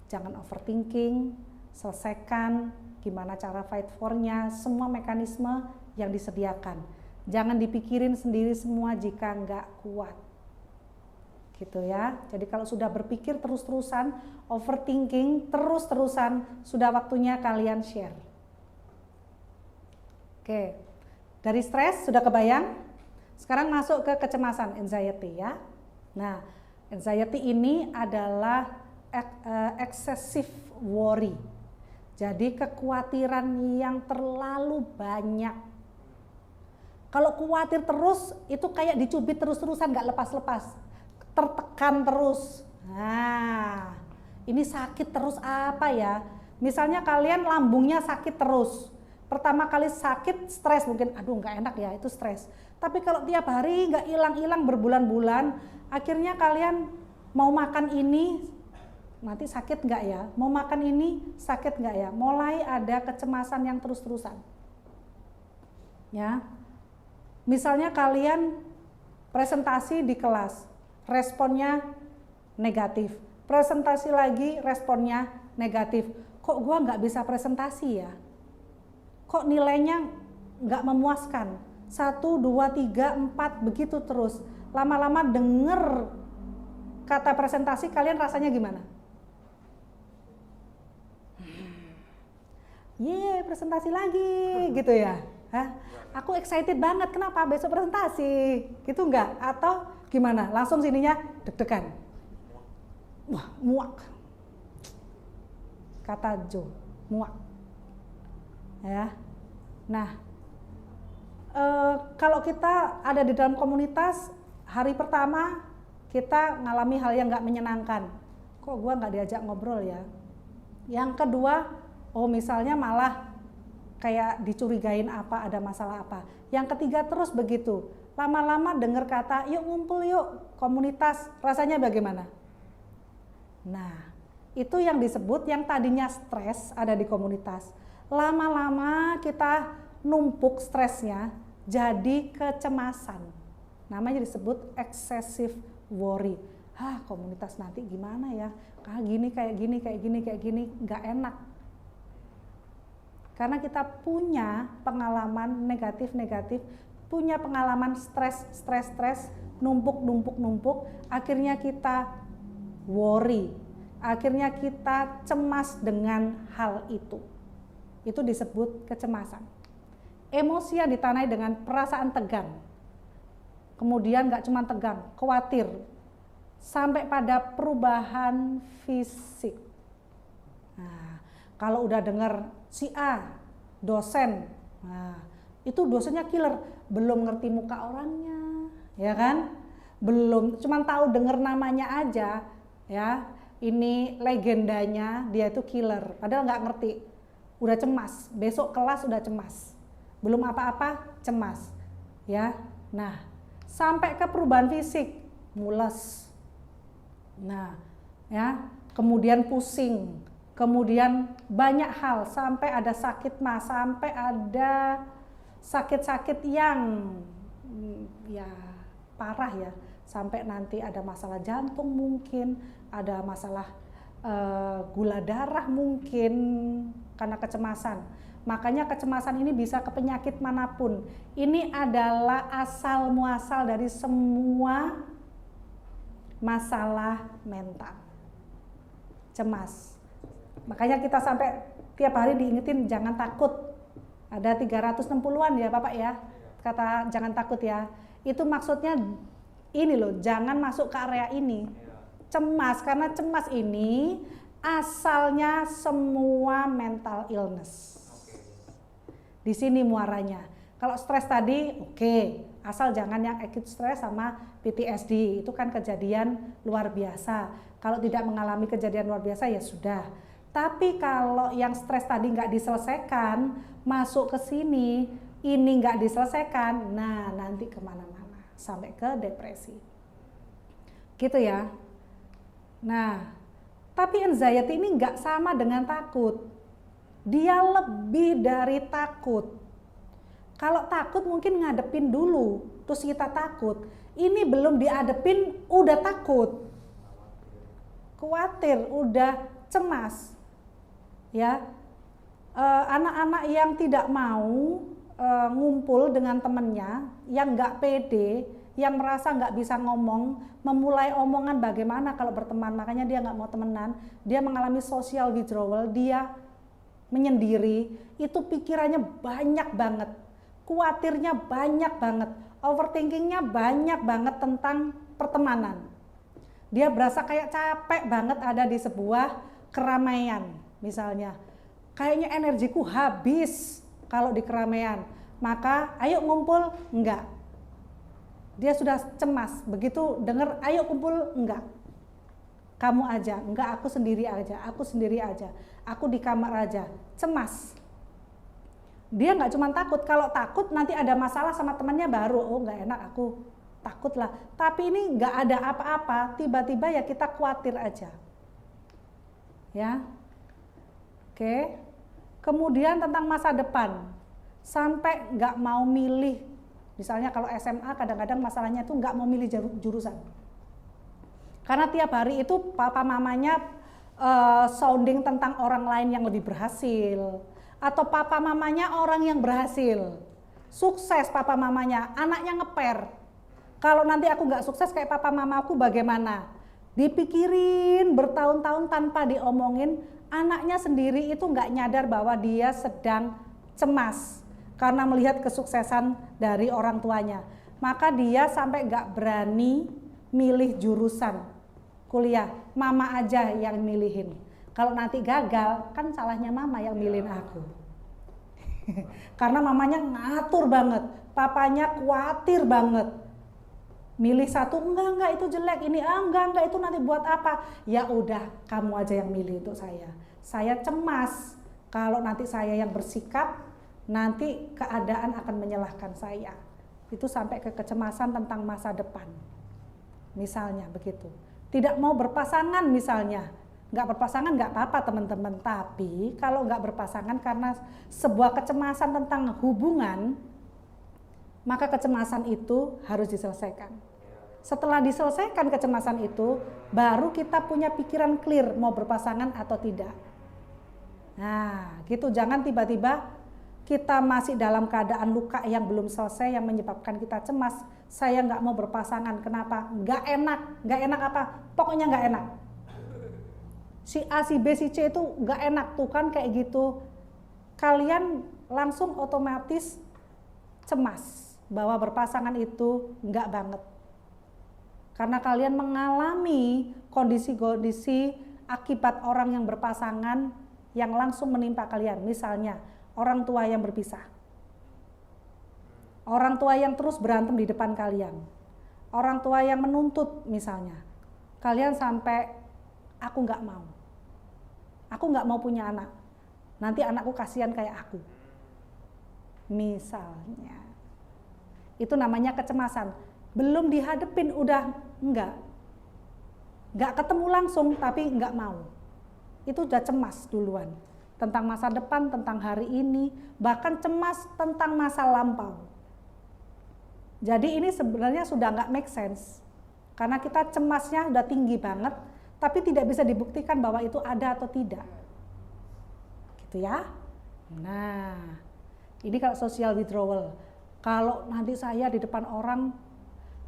jangan overthinking, selesaikan gimana cara fight for-nya, semua mekanisme yang disediakan. Jangan dipikirin sendiri semua jika nggak kuat. gitu ya. Jadi kalau sudah berpikir terus-terusan, overthinking terus-terusan, sudah waktunya kalian share. Oke, dari stres sudah kebayang. Sekarang masuk ke kecemasan, anxiety ya. Nah, anxiety ini adalah excessive worry. Jadi kekhawatiran yang terlalu banyak. Kalau khawatir terus, itu kayak dicubit terus-terusan, gak lepas-lepas. Tertekan terus. Nah, ini sakit terus apa ya? Misalnya kalian lambungnya sakit terus. Pertama kali sakit, stres mungkin, aduh gak enak ya, itu stres. Tapi kalau tiap hari gak hilang-hilang berbulan-bulan, akhirnya kalian mau makan ini, nanti sakit nggak ya? Mau makan ini, sakit nggak ya? Mulai ada kecemasan yang terus-terusan. Ya, misalnya kalian presentasi di kelas, responnya negatif. Presentasi lagi, responnya negatif. Kok gua nggak bisa presentasi ya? Kok nilainya nggak memuaskan? 1, 2, 3, 4, begitu terus. Lama-lama denger kata presentasi, kalian rasanya gimana? Presentasi lagi gitu ya. Hah? Aku excited banget, kenapa besok presentasi? Gitu enggak? Atau gimana? Langsung sininya deg-degan. Wah, muak. Kata Jo, muak. Ya. Nah, kalau kita ada di dalam komunitas, hari pertama kita ngalami hal yang nggak menyenangkan. Kok gua nggak diajak ngobrol ya? Yang kedua, misalnya malah kayak dicurigain apa, ada masalah apa. Yang ketiga terus begitu. Lama-lama dengar kata, yuk ngumpul yuk, komunitas, rasanya bagaimana? Nah, itu yang disebut yang tadinya stres ada di komunitas. Lama-lama kita numpuk stresnya jadi kecemasan. Namanya disebut excessive worry. Komunitas nanti gimana ya? Kayak gini, nggak enak. Karena kita punya pengalaman negatif-negatif, punya pengalaman stres, numpuk, akhirnya kita worry, akhirnya kita cemas dengan hal itu. Itu disebut kecemasan. Emosi yang ditandai dengan perasaan tegang, kemudian gak cuma tegang, khawatir, sampai pada perubahan fisik. Nah, kalau udah dengar si A, dosen, nah, itu dosennya killer, belum ngerti muka orangnya, ya kan? Belum, cuma tahu dengar namanya aja, ya. Ini legendanya, dia itu killer, padahal nggak ngerti, udah cemas, besok kelas udah cemas, belum apa-apa cemas, ya. Nah, sampai ke perubahan fisik, mules, nah, ya, kemudian pusing. Kemudian banyak hal, sampai ada sakit mah, sampai ada sakit-sakit yang ya parah ya, sampai nanti ada masalah jantung mungkin, ada masalah gula darah mungkin karena kecemasan. Makanya kecemasan ini bisa ke penyakit manapun. Ini adalah asal muasal dari semua masalah mental. Cemas. Makanya kita sampai tiap hari diingetin jangan takut. Ada 360-an ya Bapak ya, kata jangan takut ya. Itu maksudnya ini loh, jangan masuk ke area ini. Cemas, karena cemas ini asalnya semua mental illness. Di sini muaranya. Kalau stres tadi oke, asal jangan yang acute stress sama PTSD, itu kan kejadian luar biasa. Kalau tidak mengalami kejadian luar biasa ya sudah. Tapi kalau yang stres tadi nggak diselesaikan, masuk ke sini, ini nggak diselesaikan, nah nanti kemana-mana, sampai ke depresi. Gitu ya. Nah, tapi anxiety ini nggak sama dengan takut. Dia lebih dari takut. Kalau takut mungkin ngadepin dulu, terus kita takut. Ini belum diadepin, udah takut. Khawatir, udah cemas. Ya, anak-anak yang tidak mau ngumpul dengan temennya, yang nggak pede, yang merasa nggak bisa ngomong, memulai omongan bagaimana kalau berteman, makanya dia nggak mau temenan, dia mengalami social withdrawal, dia menyendiri, itu pikirannya banyak banget, khawatirnya banyak banget, overthinkingnya banyak banget tentang pertemanan. Dia berasa kayak capek banget ada di sebuah keramaian misalnya. Kayaknya energiku habis kalau di keramaian, maka ayo ngumpul, enggak. Dia sudah cemas, begitu dengar ayo kumpul, enggak. Kamu aja, enggak, aku sendiri aja, aku di kamar aja, cemas. Dia nggak cuma takut, kalau takut nanti ada masalah sama temannya baru, oh nggak enak aku takut lah. Tapi ini nggak ada apa-apa, tiba-tiba ya kita khawatir aja. Ya, oke. Kemudian tentang masa depan, sampai nggak mau milih. Misalnya kalau SMA kadang-kadang masalahnya itu nggak mau milih jurusan. Karena tiap hari itu papa mamanya sounding tentang orang lain yang lebih berhasil. Atau papa mamanya orang yang berhasil. Sukses papa mamanya, anaknya ngeper. Kalau nanti aku nggak sukses kayak papa mamaku bagaimana? Dipikirin bertahun-tahun tanpa diomongin, anaknya sendiri itu nggak nyadar bahwa dia sedang cemas. Karena melihat kesuksesan dari orang tuanya, maka dia sampai nggak berani milih jurusan kuliah, mama aja yang milihin. Kalau nanti gagal, kan salahnya mama yang milihin aku. Karena mamanya ngatur banget, papanya khawatir banget. Milih satu, enggak itu jelek, ini enggak itu nanti buat apa? Ya udah, kamu aja yang milih untuk saya. Saya cemas kalau nanti saya yang bersikap, nanti keadaan akan menyalahkan saya. Itu sampai ke kecemasan tentang masa depan. Misalnya begitu. Tidak mau berpasangan misalnya. Nggak berpasangan nggak apa-apa teman-teman. Tapi kalau nggak berpasangan karena sebuah kecemasan tentang hubungan, maka kecemasan itu harus diselesaikan. Setelah diselesaikan kecemasan itu, baru kita punya pikiran clear mau berpasangan atau tidak. Nah gitu, jangan tiba-tiba kita masih dalam keadaan luka yang belum selesai yang menyebabkan kita cemas. Saya nggak mau berpasangan, kenapa? Nggak enak apa? Pokoknya nggak enak. Si A, si B, si C itu nggak enak tuh kan kayak gitu. Kalian langsung otomatis cemas bahwa berpasangan itu nggak banget. Karena kalian mengalami kondisi-kondisi akibat orang yang berpasangan yang langsung menimpa kalian. Misalnya, orang tua yang berpisah, orang tua yang terus berantem di depan kalian, orang tua yang menuntut misalnya, kalian sampai aku nggak mau punya anak, nanti anakku kasihan kayak aku, misalnya, itu namanya kecemasan, belum dihadepin udah nggak ketemu langsung tapi nggak mau, itu udah cemas duluan. Tentang masa depan, tentang hari ini, bahkan cemas tentang masa lampau. Jadi ini sebenarnya sudah nggak make sense. Karena kita cemasnya udah tinggi banget, tapi tidak bisa dibuktikan bahwa itu ada atau tidak. Gitu ya. Nah, ini kalau social withdrawal. Kalau nanti saya di depan orang,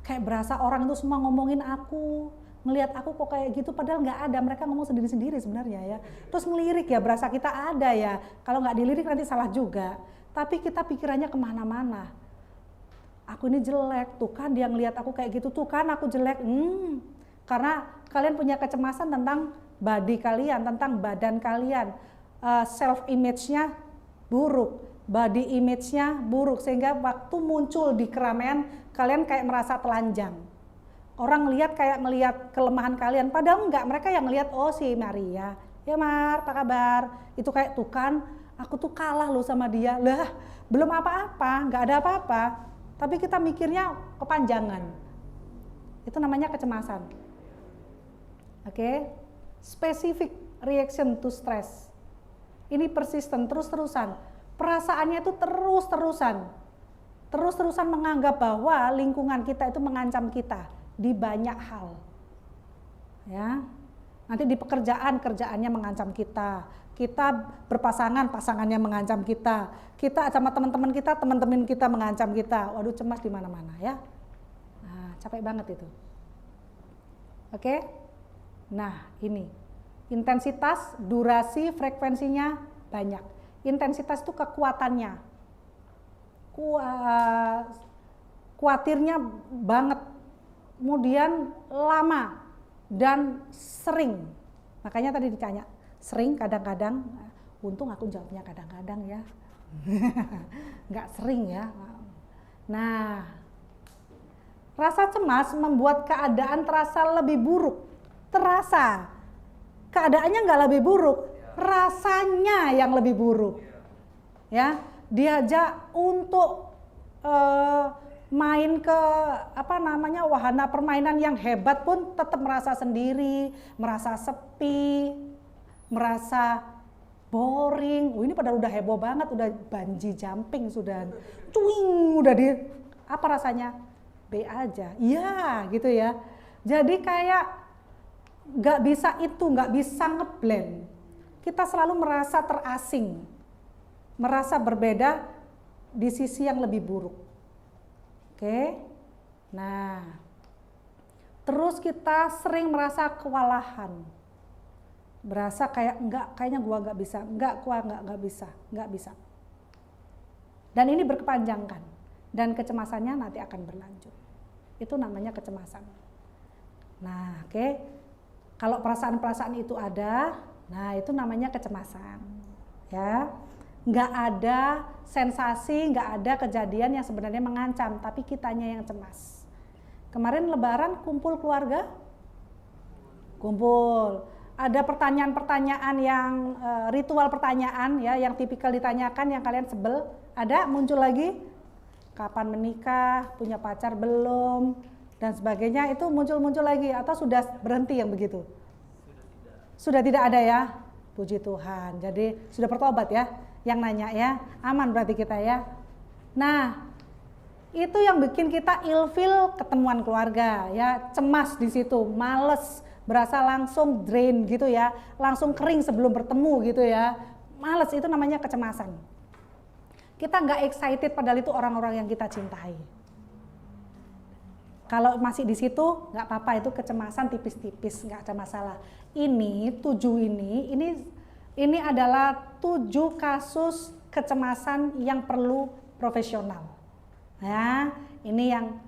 kayak berasa orang itu semua ngomongin aku, ngelihat aku kok kayak gitu, padahal nggak ada, mereka ngomong sendiri-sendiri sebenarnya ya. Terus ngelirik ya, berasa kita ada ya, kalau nggak dilirik nanti salah juga. Tapi kita pikirannya kemana-mana. Aku ini jelek, tuh kan dia ngelihat aku kayak gitu, tuh kan aku jelek. Karena kalian punya kecemasan tentang body kalian, tentang badan kalian. Self image-nya buruk, body image-nya buruk, sehingga waktu muncul di keramaian, kalian kayak merasa telanjang. Orang kayak ngelihat kelemahan kalian, padahal enggak, mereka yang ngelihat, oh si Maria, ya Mar, apa kabar? Itu kayak tuh kan, aku tuh kalah loh sama dia, lah belum apa-apa, nggak ada apa-apa, tapi kita mikirnya kepanjangan, itu namanya kecemasan. Oke, specific reaction to stress, ini persisten, terus-terusan, perasaannya itu terus-terusan menganggap bahwa lingkungan kita itu mengancam kita di banyak hal, ya. Nanti di pekerjaan, kerjaannya mengancam kita. Kita berpasangan, pasangannya mengancam kita. Kita sama teman-teman kita mengancam kita. Waduh, cemas di mana-mana ya. Nah, capek banget itu. Oke? Nah, ini intensitas, durasi, frekuensinya banyak. Intensitas itu kekuatannya, kuatirnya banget, kemudian lama dan sering. Makanya tadi ditanya, sering kadang-kadang, untung aku jawabnya kadang-kadang ya, nggak sering ya. Nah, rasa cemas membuat keadaan terasa lebih buruk, terasa. Keadaannya nggak lebih buruk, rasanya yang lebih buruk. Ya, diajak untuk main ke wahana permainan yang hebat pun tetap merasa sendiri, merasa sepi, merasa boring. Ini padahal udah heboh banget, udah bungee jumping, sudah cuing, udah di apa rasanya? B aja. Iya, gitu ya. Jadi kayak nggak bisa itu, nggak bisa ngeblend. Kita selalu merasa terasing, merasa berbeda di sisi yang lebih buruk. Oke, nah, terus kita sering merasa kewalahan, berasa kayak kayaknya gua nggak bisa, nggak bisa. Dan ini berkepanjangan dan kecemasannya nanti akan berlanjut. Itu namanya kecemasan. Nah, oke. Kalau perasaan-perasaan itu ada, nah itu namanya kecemasan, ya. Nggak ada sensasi, nggak ada kejadian yang sebenarnya mengancam, tapi kitanya yang cemas. Kemarin Lebaran kumpul keluarga, kumpul. Ada pertanyaan-pertanyaan yang ritual pertanyaan, ya, yang tipikal ditanyakan, yang kalian sebel. Ada muncul lagi, kapan menikah, punya pacar belum? Dan sebagainya, itu muncul lagi atau sudah berhenti yang begitu? Sudah tidak ada ya, puji Tuhan. Jadi sudah bertobat ya, yang nanya ya, aman berarti kita ya. Nah, itu yang bikin kita ilfil ketemuan keluarga ya, cemas di situ, males, berasa langsung drain gitu ya, langsung kering sebelum bertemu gitu ya, males, itu namanya kecemasan. Kita nggak excited padahal itu orang-orang yang kita cintai. Kalau masih di situ nggak apa-apa, itu kecemasan tipis-tipis, nggak ada masalah. Ini adalah 7 kasus kecemasan yang perlu profesional. Ya, ini yang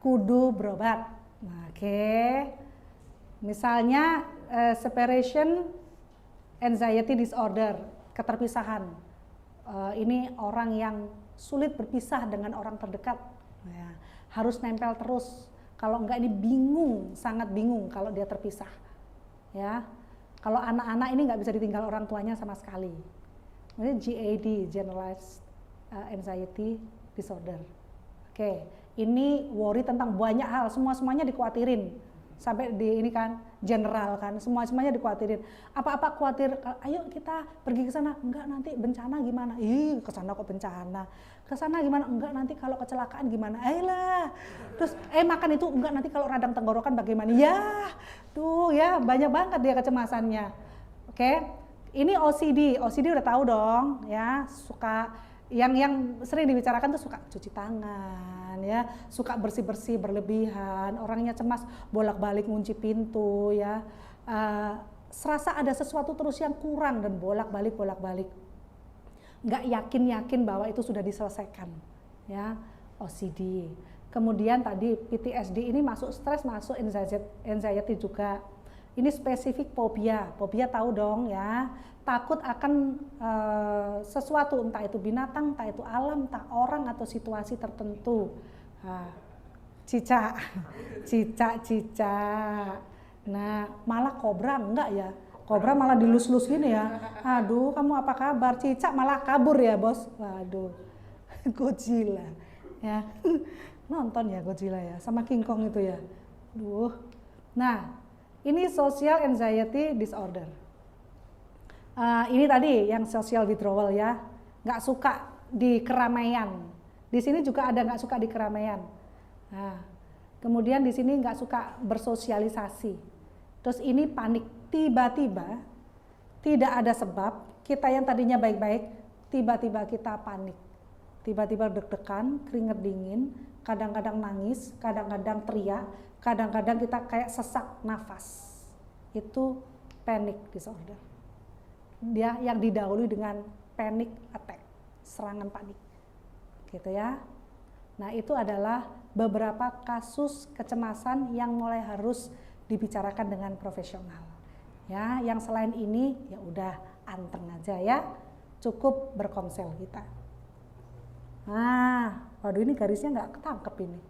kudu berobat. Nah, oke. Misalnya separation anxiety disorder, keterpisahan. Ini orang yang sulit berpisah dengan orang terdekat. Ya, harus nempel terus, kalau enggak ini bingung, sangat bingung kalau dia terpisah. Ya, kalau anak-anak ini nggak bisa ditinggal orang tuanya sama sekali. Ini GAD, Generalized Anxiety Disorder. Oke, ini worry tentang banyak hal, semuanya dikhawatirin. Sampai di ini kan general kan, semuanya dikhawatirin. Apa-apa khawatir, ayo kita pergi ke sana, enggak nanti bencana gimana? Ih, ke sana kok bencana. Ke sana gimana? Enggak nanti kalau kecelakaan gimana? Ayolah. Terus makan itu enggak nanti kalau radang tenggorokan bagaimana? Ya, tuh ya banyak banget dia kecemasannya. Oke. Ini OCD udah tahu dong ya, suka yang sering dibicarakan tuh suka cuci tangan ya, suka bersih-bersih berlebihan, orangnya cemas, bolak-balik ngunci pintu ya, serasa ada sesuatu terus yang kurang dan bolak-balik, nggak yakin bahwa itu sudah diselesaikan ya, OCD. Kemudian tadi PTSD ini masuk stres, masuk anxiety juga. Ini spesifik fobia tahu dong ya, takut akan sesuatu, entah itu binatang, entah itu alam, entah orang atau situasi tertentu. Cicak. Nah, malah kobra enggak ya? Kobra malah dilus-lus gini ya. Aduh, kamu apa kabar? Cicak malah kabur ya, Bos. Waduh. Godzilla. Ya. Nonton ya Godzilla ya, sama King Kong itu ya. Duh. Nah, ini social anxiety disorder. Ini tadi yang social withdrawal ya, nggak suka di keramaian. Di sini juga ada nggak suka di keramaian. Nah, kemudian di sini nggak suka bersosialisasi. Terus ini panik, tiba-tiba tidak ada sebab, kita yang tadinya baik-baik, tiba-tiba kita panik. Tiba-tiba deg-degan, keringat dingin, kadang-kadang nangis, kadang-kadang teriak, kadang-kadang kita kayak sesak nafas. Itu panic disorder. Dia yang didahului dengan panic attack, serangan panik. Gitu ya. Nah, itu adalah beberapa kasus kecemasan yang mulai harus dibicarakan dengan profesional. Ya, yang selain ini ya udah anteng aja ya. Cukup berkonsel kita. Nah, waduh ini garisnya nggak ketangkep ini.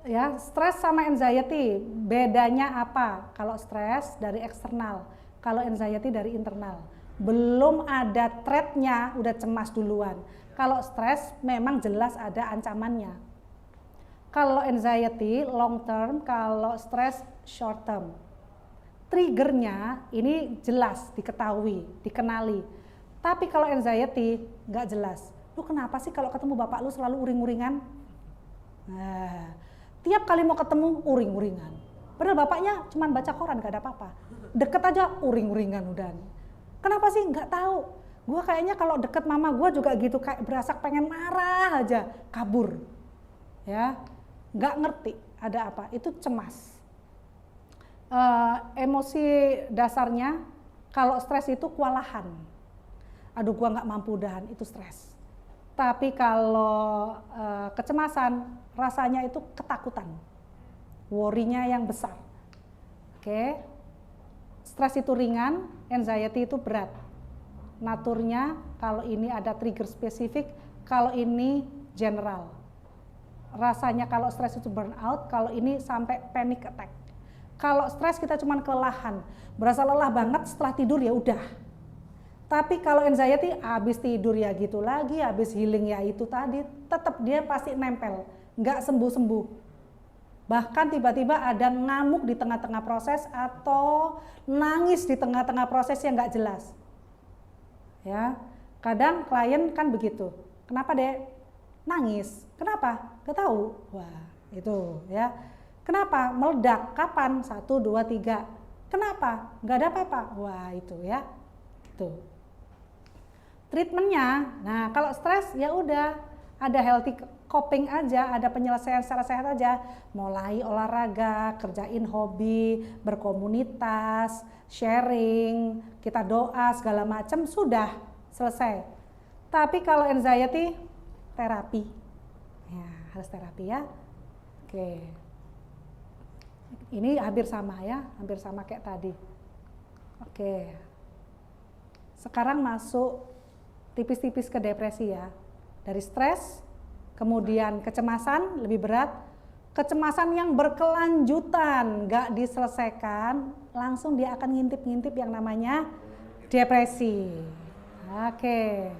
Ya, stres sama anxiety, bedanya apa? Kalau stres dari eksternal, kalau anxiety dari internal. Belum ada threat-nya, udah cemas duluan. Kalau stres memang jelas ada ancamannya. Kalau anxiety long term, kalau stres short term. Triggernya ini jelas diketahui, dikenali. Tapi kalau anxiety nggak jelas. Lu kenapa sih kalau ketemu bapak lu selalu uring-uringan? Nah, tiap kali mau ketemu uring-uringan. Padahal bapaknya cuma baca koran gak ada apa-apa. Deket aja uring-uringan udah. Kenapa sih? Nggak tahu. Gue kayaknya kalau deket mama gue juga gitu, kayak berasa pengen marah aja, kabur. Ya, nggak ngerti ada apa. Itu cemas. Emosi dasarnya kalau stres itu kewalahan. Aduh gue nggak mampu udahan, itu stres. Tapi kalau kecemasan rasanya itu ketakutan, worry-nya yang besar. Oke, stres itu ringan, anxiety itu berat. Naturnya kalau ini ada trigger spesifik, kalau ini general. Rasanya kalau stres itu burnout, kalau ini sampai panic attack. Kalau stres kita cuma kelelahan, berasa lelah banget setelah tidur ya udah. Tapi kalau anxiety habis tidur ya gitu lagi, habis healing ya itu tadi, tetap dia pasti nempel, nggak sembuh-sembuh. Bahkan tiba-tiba ada ngamuk di tengah-tengah proses atau nangis di tengah-tengah proses yang nggak jelas. Ya, kadang klien kan begitu. Kenapa dek? Nangis. Kenapa? Gak tahu. Wah, itu ya. Kenapa? Meledak. Kapan? 1, 2, 3. Kenapa? Gak ada apa-apa. Wah, itu ya. Itu. Treatmentnya, nah kalau stres ya udah ada healthy coping aja, ada penyelesaian secara sehat aja. Mulai olahraga, kerjain hobi, berkomunitas, sharing, kita doa segala macam sudah selesai. Tapi kalau anxiety terapi, ya harus terapi ya. Oke, ini hampir sama ya, hampir sama kayak tadi. Oke, sekarang masuk tipis-tipis ke depresi ya. Dari stres, kemudian kecemasan lebih berat, kecemasan yang berkelanjutan, nggak diselesaikan, langsung dia akan ngintip-ngintip yang namanya depresi. Oke,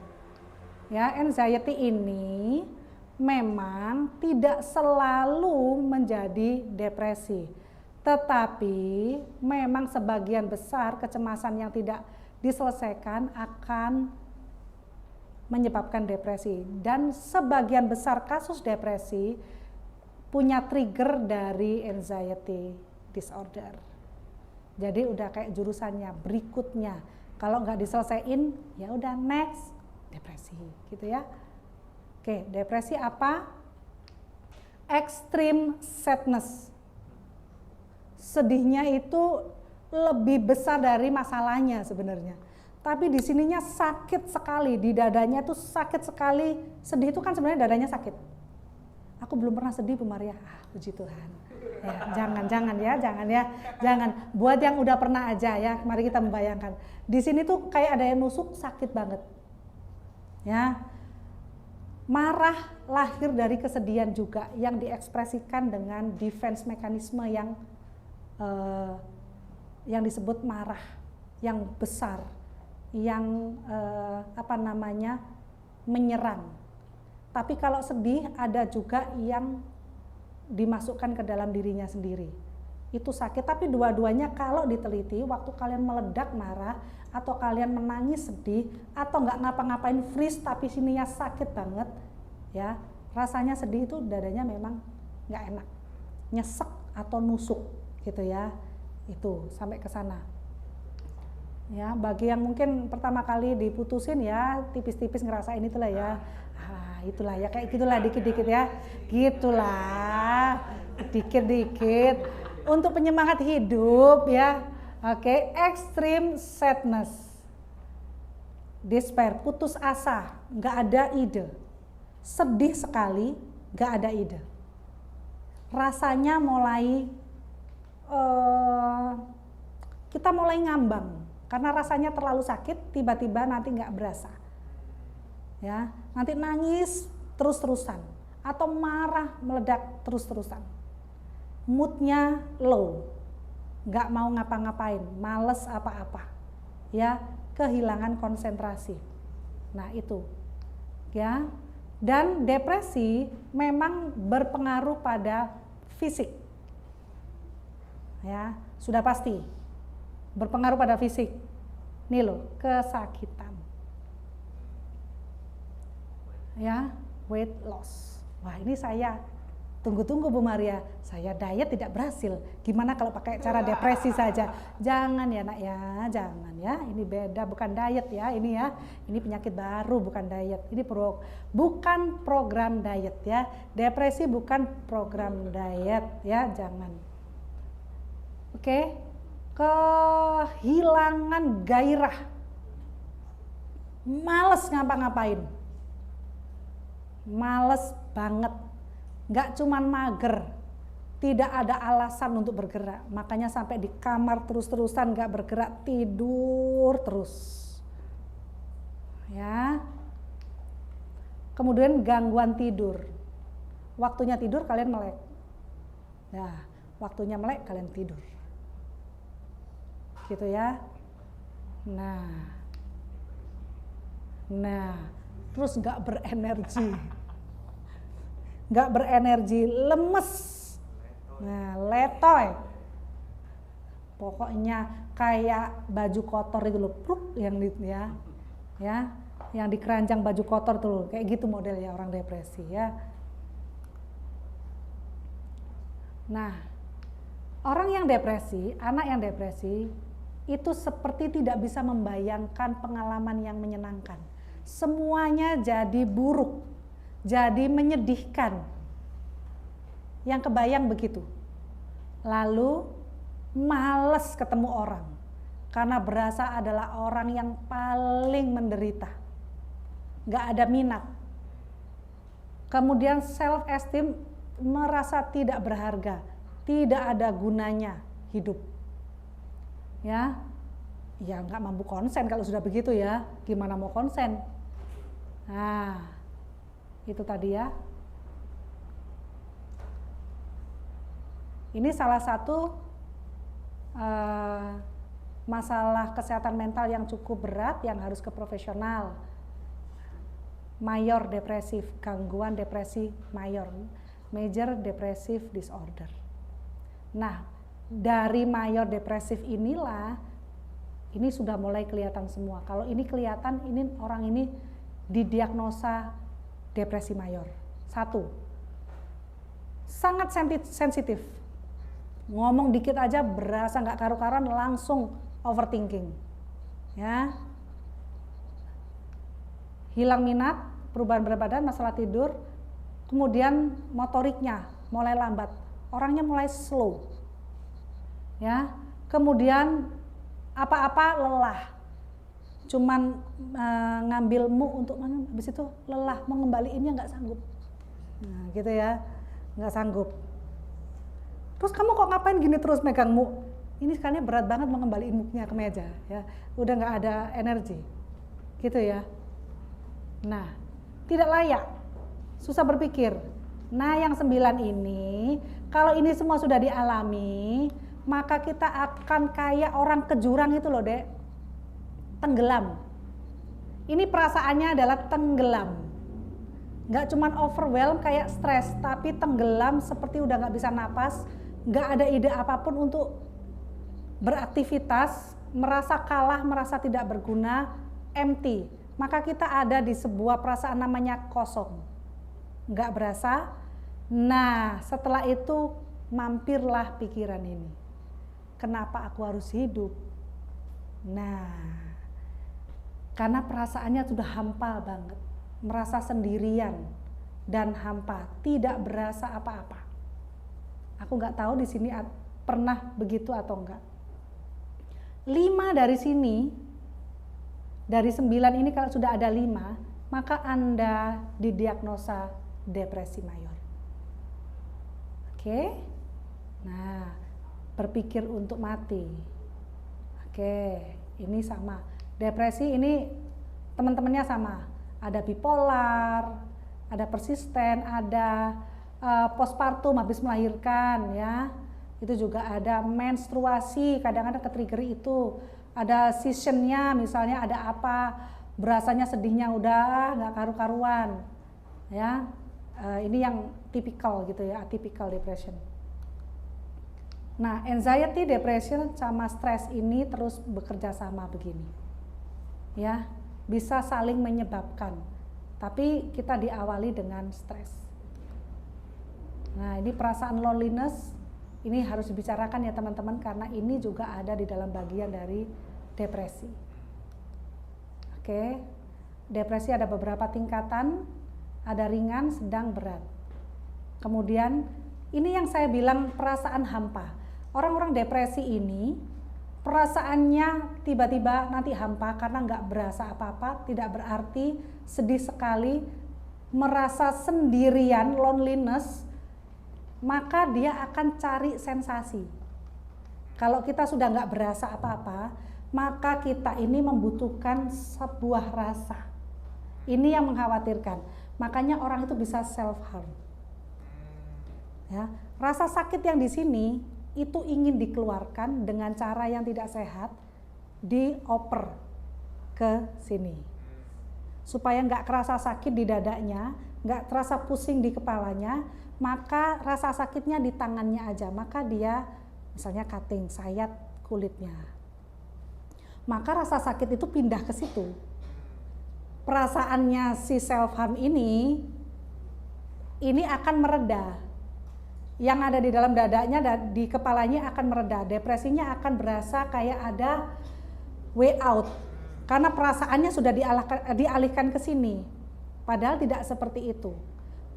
ya anxiety ini memang tidak selalu menjadi depresi, tetapi memang sebagian besar kecemasan yang tidak diselesaikan akan menyebabkan depresi, dan sebagian besar kasus depresi punya trigger dari anxiety disorder. Jadi udah kayak jurusannya berikutnya, kalau nggak diselesaikan ya udah next depresi gitu ya. Oke, depresi apa? Extreme sadness. Sedihnya itu lebih besar dari masalahnya sebenarnya. Tapi di sininya sakit sekali, di dadanya tuh sakit sekali. Sedih itu kan sebenarnya dadanya sakit. Aku belum pernah sedih Bu Maria. Puji Tuhan. Ya, jangan ya. Buat yang udah pernah aja ya, mari kita membayangkan. Di sini tuh kayak ada yang nusuk, sakit banget. Ya. Marah lahir dari kesedihan juga yang diekspresikan dengan defense mekanisme yang disebut marah, yang besar. Yang menyerang. Tapi kalau sedih ada juga yang dimasukkan ke dalam dirinya sendiri. Itu sakit, tapi dua-duanya kalau diteliti waktu kalian meledak marah atau kalian menangis sedih atau nggak ngapa-ngapain freeze tapi sininya sakit banget ya, rasanya sedih itu dadanya memang nggak enak, nyesek atau nusuk gitu ya, itu sampai ke sana. Ya, bagi yang mungkin pertama kali diputusin ya tipis-tipis ngerasain itulah ya. itulah ya, kayak gitulah dikit-dikit ya. Gitulah. Dikit-dikit untuk penyemangat hidup ya. Oke, extreme sadness. Despair, putus asa, nggak ada ide. Sedih sekali, nggak ada ide. Rasanya mulai kita mulai ngambang karena rasanya terlalu sakit, tiba-tiba nanti nggak berasa. Ya, nanti nangis terus-terusan atau marah meledak terus-terusan. Moodnya low, nggak mau ngapa-ngapain, males apa-apa, ya, kehilangan konsentrasi. Nah itu, ya. Dan depresi memang berpengaruh pada fisik, ya, sudah pasti berpengaruh pada fisik. Nih loh, kesakitan, ya, weight loss. Wah ini saya tunggu-tunggu Bu Maria, saya diet tidak berhasil. Gimana kalau pakai cara depresi saja? Jangan ya nak ya, jangan ya. Ini beda, bukan diet ya. Ini ya, ini penyakit baru, bukan diet. Ini bukan program diet ya. Depresi bukan program diet ya, jangan. Oke, kehilangan gairah, males ngapa-ngapain, males banget. Nggak cuman mager, tidak ada alasan untuk bergerak, makanya sampai di kamar terus-terusan nggak bergerak, tidur terus, ya. Kemudian gangguan tidur, waktunya tidur kalian melek, ya, waktunya melek kalian tidur, gitu ya. Nah, terus nggak berenergi. Nggak berenergi, lemes, nah letoy, pokoknya kayak baju kotor itu loh, yang ya, yang di keranjang baju kotor tuh, kayak gitu modelnya orang depresi ya. Nah, orang yang depresi, anak yang depresi itu seperti tidak bisa membayangkan pengalaman yang menyenangkan, semuanya jadi buruk. Jadi menyedihkan, yang kebayang begitu. Lalu males ketemu orang, karena berasa adalah orang yang paling menderita. Gak ada minat. Kemudian self esteem, merasa tidak berharga, tidak ada gunanya hidup. Ya gak mampu konsen kalau sudah begitu ya, gimana mau konsen? Nah, itu tadi ya. Ini salah satu masalah kesehatan mental yang cukup berat yang harus ke profesional. Mayor depresif, gangguan depresi mayor, major depressive disorder. Nah, dari mayor depresif inilah ini sudah mulai kelihatan semua. Kalau ini kelihatan, ini orang ini didiagnosa depresi mayor. 1, sangat sensitif, ngomong dikit aja berasa nggak karu-karuan, langsung overthinking, ya, hilang minat, perubahan berat badan, masalah tidur, kemudian motoriknya mulai lambat, orangnya mulai slow, ya, kemudian apa-apa lelah. Cuman ngambil untuk habis itu lelah, mau ngembaliinnya nggak sanggup, nah gitu ya, nggak sanggup. Terus kamu kok ngapain gini terus megang mu? Ini sekarang berat banget mau ngembaliin muknya ke meja, ya, udah nggak ada energi, gitu ya. Nah, tidak layak, susah berpikir. Nah, yang 9 ini, kalau ini semua sudah dialami, maka kita akan kayak orang ke jurang itu loh, Dek. Tenggelam. Ini perasaannya adalah tenggelam. Nggak cuman overwhelm kayak stres, tapi tenggelam seperti udah nggak bisa napas, nggak ada ide apapun untuk beraktivitas, merasa kalah, merasa tidak berguna, empty. Maka kita ada di sebuah perasaan namanya kosong. Nggak berasa. Nah, setelah itu mampirlah pikiran ini. Kenapa aku harus hidup? Nah, karena perasaannya sudah hampa banget, merasa sendirian dan hampa, tidak berasa apa-apa. Aku nggak tahu di sini pernah begitu atau enggak. 5 dari sini, dari 9 ini kalau sudah ada 5, maka Anda didiagnosa depresi mayor. Oke? Nah, berpikir untuk mati. Oke, ini sama. Depresi ini teman-temannya sama. Ada bipolar, ada persisten, ada postpartum habis melahirkan ya. Itu juga ada menstruasi, kadang-kadang ke-trigger itu. Ada seasonnya, misalnya ada apa, berasanya sedihnya udah nggak karu-karuan. Ya, ini yang tipikal gitu ya, atypical depression. Nah, anxiety, depression sama stres ini terus bekerja sama begini. Ya, bisa saling menyebabkan. Tapi kita diawali dengan stres. Nah, ini perasaan loneliness, ini harus dibicarakan ya teman-teman, karena ini juga ada di dalam bagian dari depresi. Oke, depresi ada beberapa tingkatan, ada ringan, sedang, berat. Kemudian ini yang saya bilang perasaan hampa. Orang-orang depresi ini perasaannya tiba-tiba nanti hampa karena nggak berasa apa-apa, tidak berarti, sedih sekali, merasa sendirian, loneliness, maka dia akan cari sensasi. Kalau kita sudah nggak berasa apa-apa, maka kita ini membutuhkan sebuah rasa. Ini yang mengkhawatirkan. Makanya orang itu bisa self harm. Ya, rasa sakit yang di sini itu ingin dikeluarkan dengan cara yang tidak sehat, dioper ke sini. Supaya nggak kerasa sakit di dadanya, nggak terasa pusing di kepalanya, maka rasa sakitnya di tangannya aja, maka dia misalnya cutting, sayat kulitnya. Maka rasa sakit itu pindah ke situ. Perasaannya si self harm ini akan mereda. Yang ada di dalam dadanya dan di kepalanya akan mereda. Depresinya akan berasa kayak ada way out. Karena perasaannya sudah dialihkan ke sini. Padahal tidak seperti itu.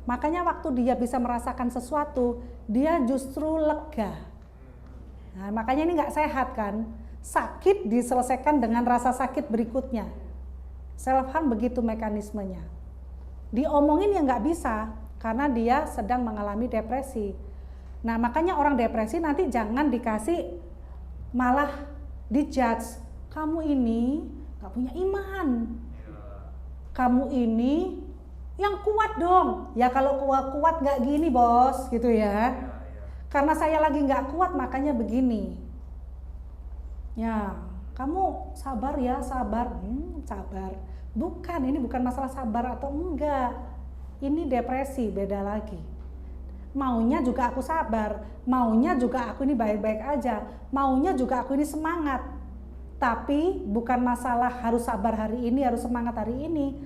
Makanya waktu dia bisa merasakan sesuatu, dia justru lega. Nah, makanya ini nggak sehat kan? Sakit diselesaikan dengan rasa sakit berikutnya. Self harm begitu mekanismenya. Diomongin ya nggak bisa, karena dia sedang mengalami depresi. Nah, makanya orang depresi nanti jangan dikasih, malah dijudge. Kamu ini nggak punya iman. Kamu ini yang kuat dong. Ya kalau kuat nggak gini bos, gitu ya. Karena saya lagi nggak kuat makanya begini. Ya, kamu sabar ya, sabar. Sabar. Bukan, ini bukan masalah sabar atau enggak. Ini depresi, beda lagi. Maunya juga aku sabar, maunya juga aku ini baik-baik aja, maunya juga aku ini semangat. Tapi bukan masalah harus sabar hari ini, harus semangat hari ini.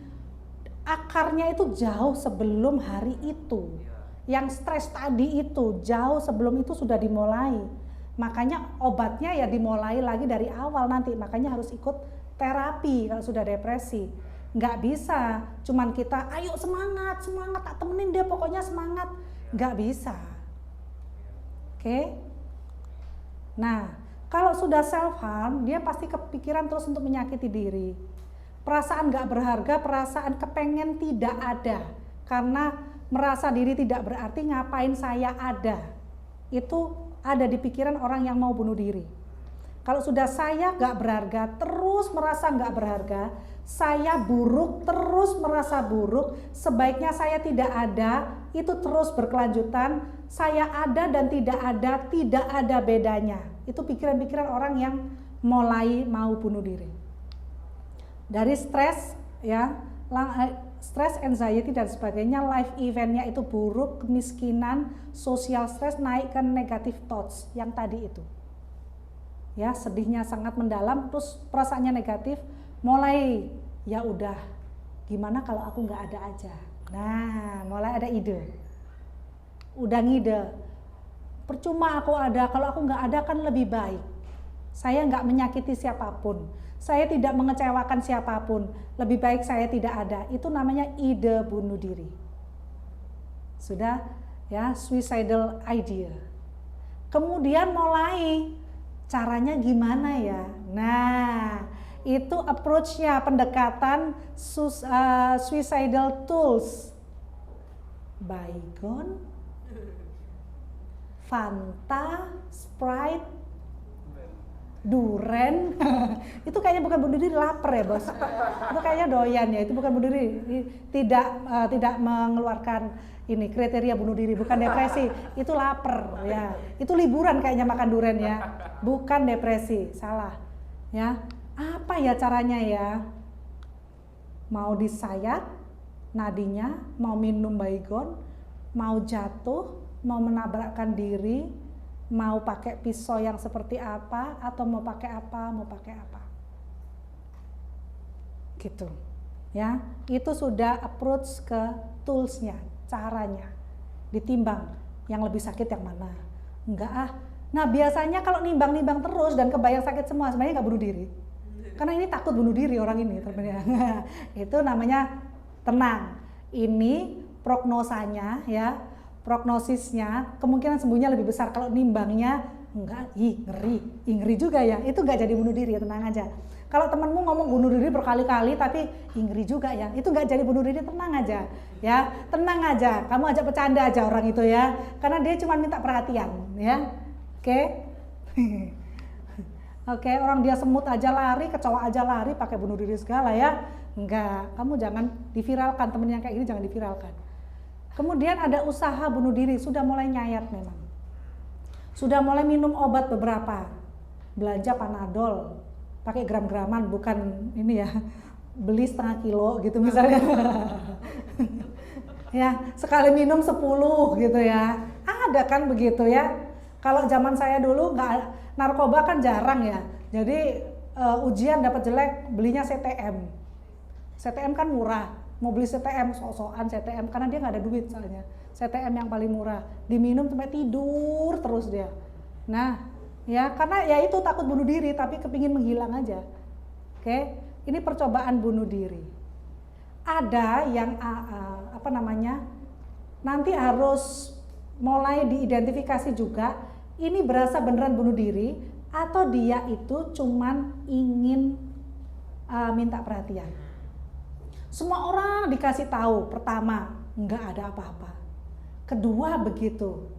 Akarnya itu jauh sebelum hari itu. Yang stres tadi itu jauh sebelum itu sudah dimulai. Makanya obatnya ya dimulai lagi dari awal nanti. Makanya harus ikut terapi kalau sudah depresi. Nggak bisa cuman kita ayo semangat, tak temenin dia pokoknya semangat. Nggak bisa. Oke? Nah, kalau sudah self harm, dia pasti kepikiran terus untuk menyakiti diri. Perasaan nggak berharga, perasaan kepengen tidak ada. Karena merasa diri tidak berarti, ngapain saya ada. Itu ada di pikiran orang yang mau bunuh diri. Kalau sudah saya nggak berharga, terus merasa nggak berharga, saya buruk, terus merasa buruk, sebaiknya saya tidak ada, itu terus berkelanjutan, saya ada dan tidak ada bedanya. Itu pikiran-pikiran orang yang mulai mau bunuh diri. Dari stres, ya, stres, anxiety dan sebagainya, life eventnya itu buruk, kemiskinan, social stress, naik ke negative thoughts yang tadi itu. Ya, sedihnya sangat mendalam, terus perasaannya negatif, mulai ya udah, gimana kalau aku nggak ada aja. Nah, mulai ada ide, udah ngide, percuma aku ada, kalau aku nggak ada kan lebih baik. Saya nggak menyakiti siapapun. Saya tidak mengecewakan siapapun. Lebih baik saya tidak ada. Itu namanya ide bunuh diri. Sudah ya, suicidal idea. Kemudian mulai caranya gimana ya? Nah, itu approach-nya, pendekatan suicidal tools. Baygon, Fanta, Sprite, Duren. Itu kayaknya bukan bunuh diri, lapar ya bos. Itu kayaknya doyan ya, itu bukan bunuh diri. Tidak mengeluarkan ini kriteria bunuh diri, bukan depresi, itu lapar ya. Itu liburan kayaknya makan duren ya, bukan depresi, salah ya. Apa ya caranya ya? Mau disayat nadinya, mau minum baygon, mau jatuh, mau menabrakkan diri, mau pakai pisau yang seperti apa, atau mau pakai apa, gitu ya. Itu sudah approach ke toolsnya, caranya, ditimbang yang lebih sakit yang mana. Enggak ah. Nah biasanya kalau nimbang-nimbang terus dan kebayang sakit semua, sebenarnya nggak bunuh diri, karena ini takut bunuh diri orang ini sebenarnya. Itu namanya tenang. Ini prognosanya ya, prognosisnya kemungkinan sembuhnya lebih besar. Kalau nimbangnya enggak, ngeri juga ya, itu enggak jadi bunuh diri, tenang aja. Kalau temenmu ngomong bunuh diri berkali-kali tapi ngeri juga ya, itu enggak jadi bunuh diri, tenang aja ya, tenang aja. Kamu ajak bercanda aja orang itu ya, karena dia cuma minta perhatian ya. Oke. Oke, orang dia semut aja lari, kecoa aja lari, pakai bunuh diri segala ya. Enggak, kamu jangan diviralkan, temen yang kayak gini jangan diviralkan. Kemudian ada usaha bunuh diri, sudah mulai nyayat memang. Sudah mulai minum obat beberapa. Belanja Panadol, pakai gram-graman, bukan ini ya, beli setengah kilo gitu misalnya. Ya, sekali minum 10 gitu ya. Ada kan begitu ya. Kalau zaman saya dulu narkoba kan jarang ya. Jadi ujian dapat jelek, belinya CTM. CTM kan murah, mau beli CTM sok-sokan CTM karena dia nggak ada duit soalnya. CTM yang paling murah, diminum sampai tidur terus dia. Nah, ya karena ya itu takut bunuh diri tapi kepingin menghilang aja. Oke, ini percobaan bunuh diri. Ada yang apa namanya? Nanti harus mulai diidentifikasi juga. Ini berasa beneran bunuh diri atau dia itu cuman ingin minta perhatian. Semua orang dikasih tahu, pertama nggak ada apa-apa, kedua begitu.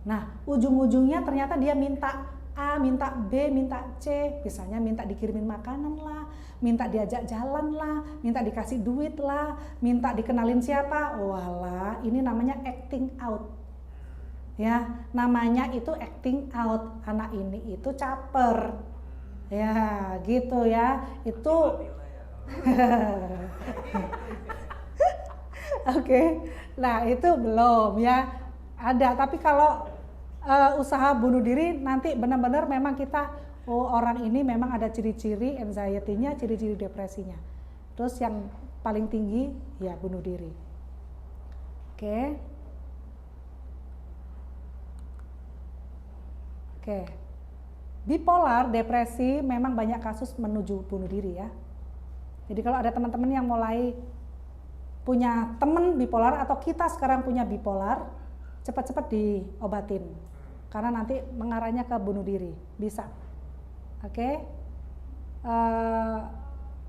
Nah ujung-ujungnya ternyata dia minta A, minta B, minta C, misalnya minta dikirimin makanan lah, minta diajak jalan lah, minta dikasih duit lah, minta dikenalin siapa. Walah, ini namanya acting out. Ya, namanya itu acting out. Anak ini itu caper. Ya, gitu ya. Itu Oke, nah itu belum ya. Ada, tapi kalau usaha bunuh diri nanti benar-benar memang kita, oh orang ini memang ada ciri-ciri anxiety-nya, ciri-ciri depresinya. Terus yang paling tinggi ya bunuh diri. Oke. Bipolar, depresi memang banyak kasus menuju bunuh diri ya. Jadi kalau ada teman-teman yang mulai punya teman bipolar atau kita sekarang punya bipolar, cepat-cepat diobatin. Karena nanti mengarahnya ke bunuh diri, bisa. Oke.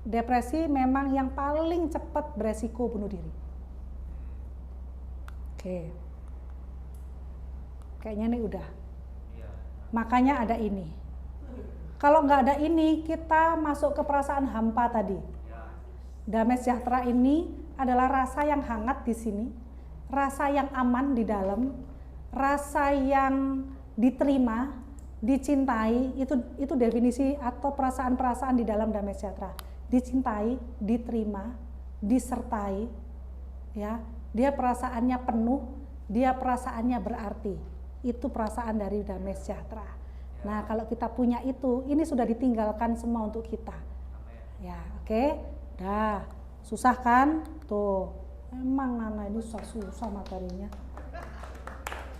Depresi memang yang paling cepat beresiko bunuh diri. Oke. Kayaknya ini udah. Makanya ada ini. Kalau nggak ada ini, kita masuk ke perasaan hampa tadi. Damai sejahtera ini adalah rasa yang hangat di sini, rasa yang aman di dalam, rasa yang diterima, dicintai. Itu definisi atau perasaan-perasaan di dalam damai sejahtera. Dicintai, diterima, disertai, ya. Dia perasaannya penuh, dia perasaannya berarti. Itu perasaan dari damai sejahtera. Nah, kalau kita punya itu, ini sudah ditinggalkan semua untuk kita. Ya, oke. Dah, susah kan? Tuh, emang Nana ini susah materinya.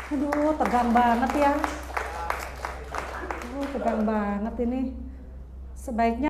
Aduh, tegang banget ya. Oh, tegang banget ini. Sebaiknya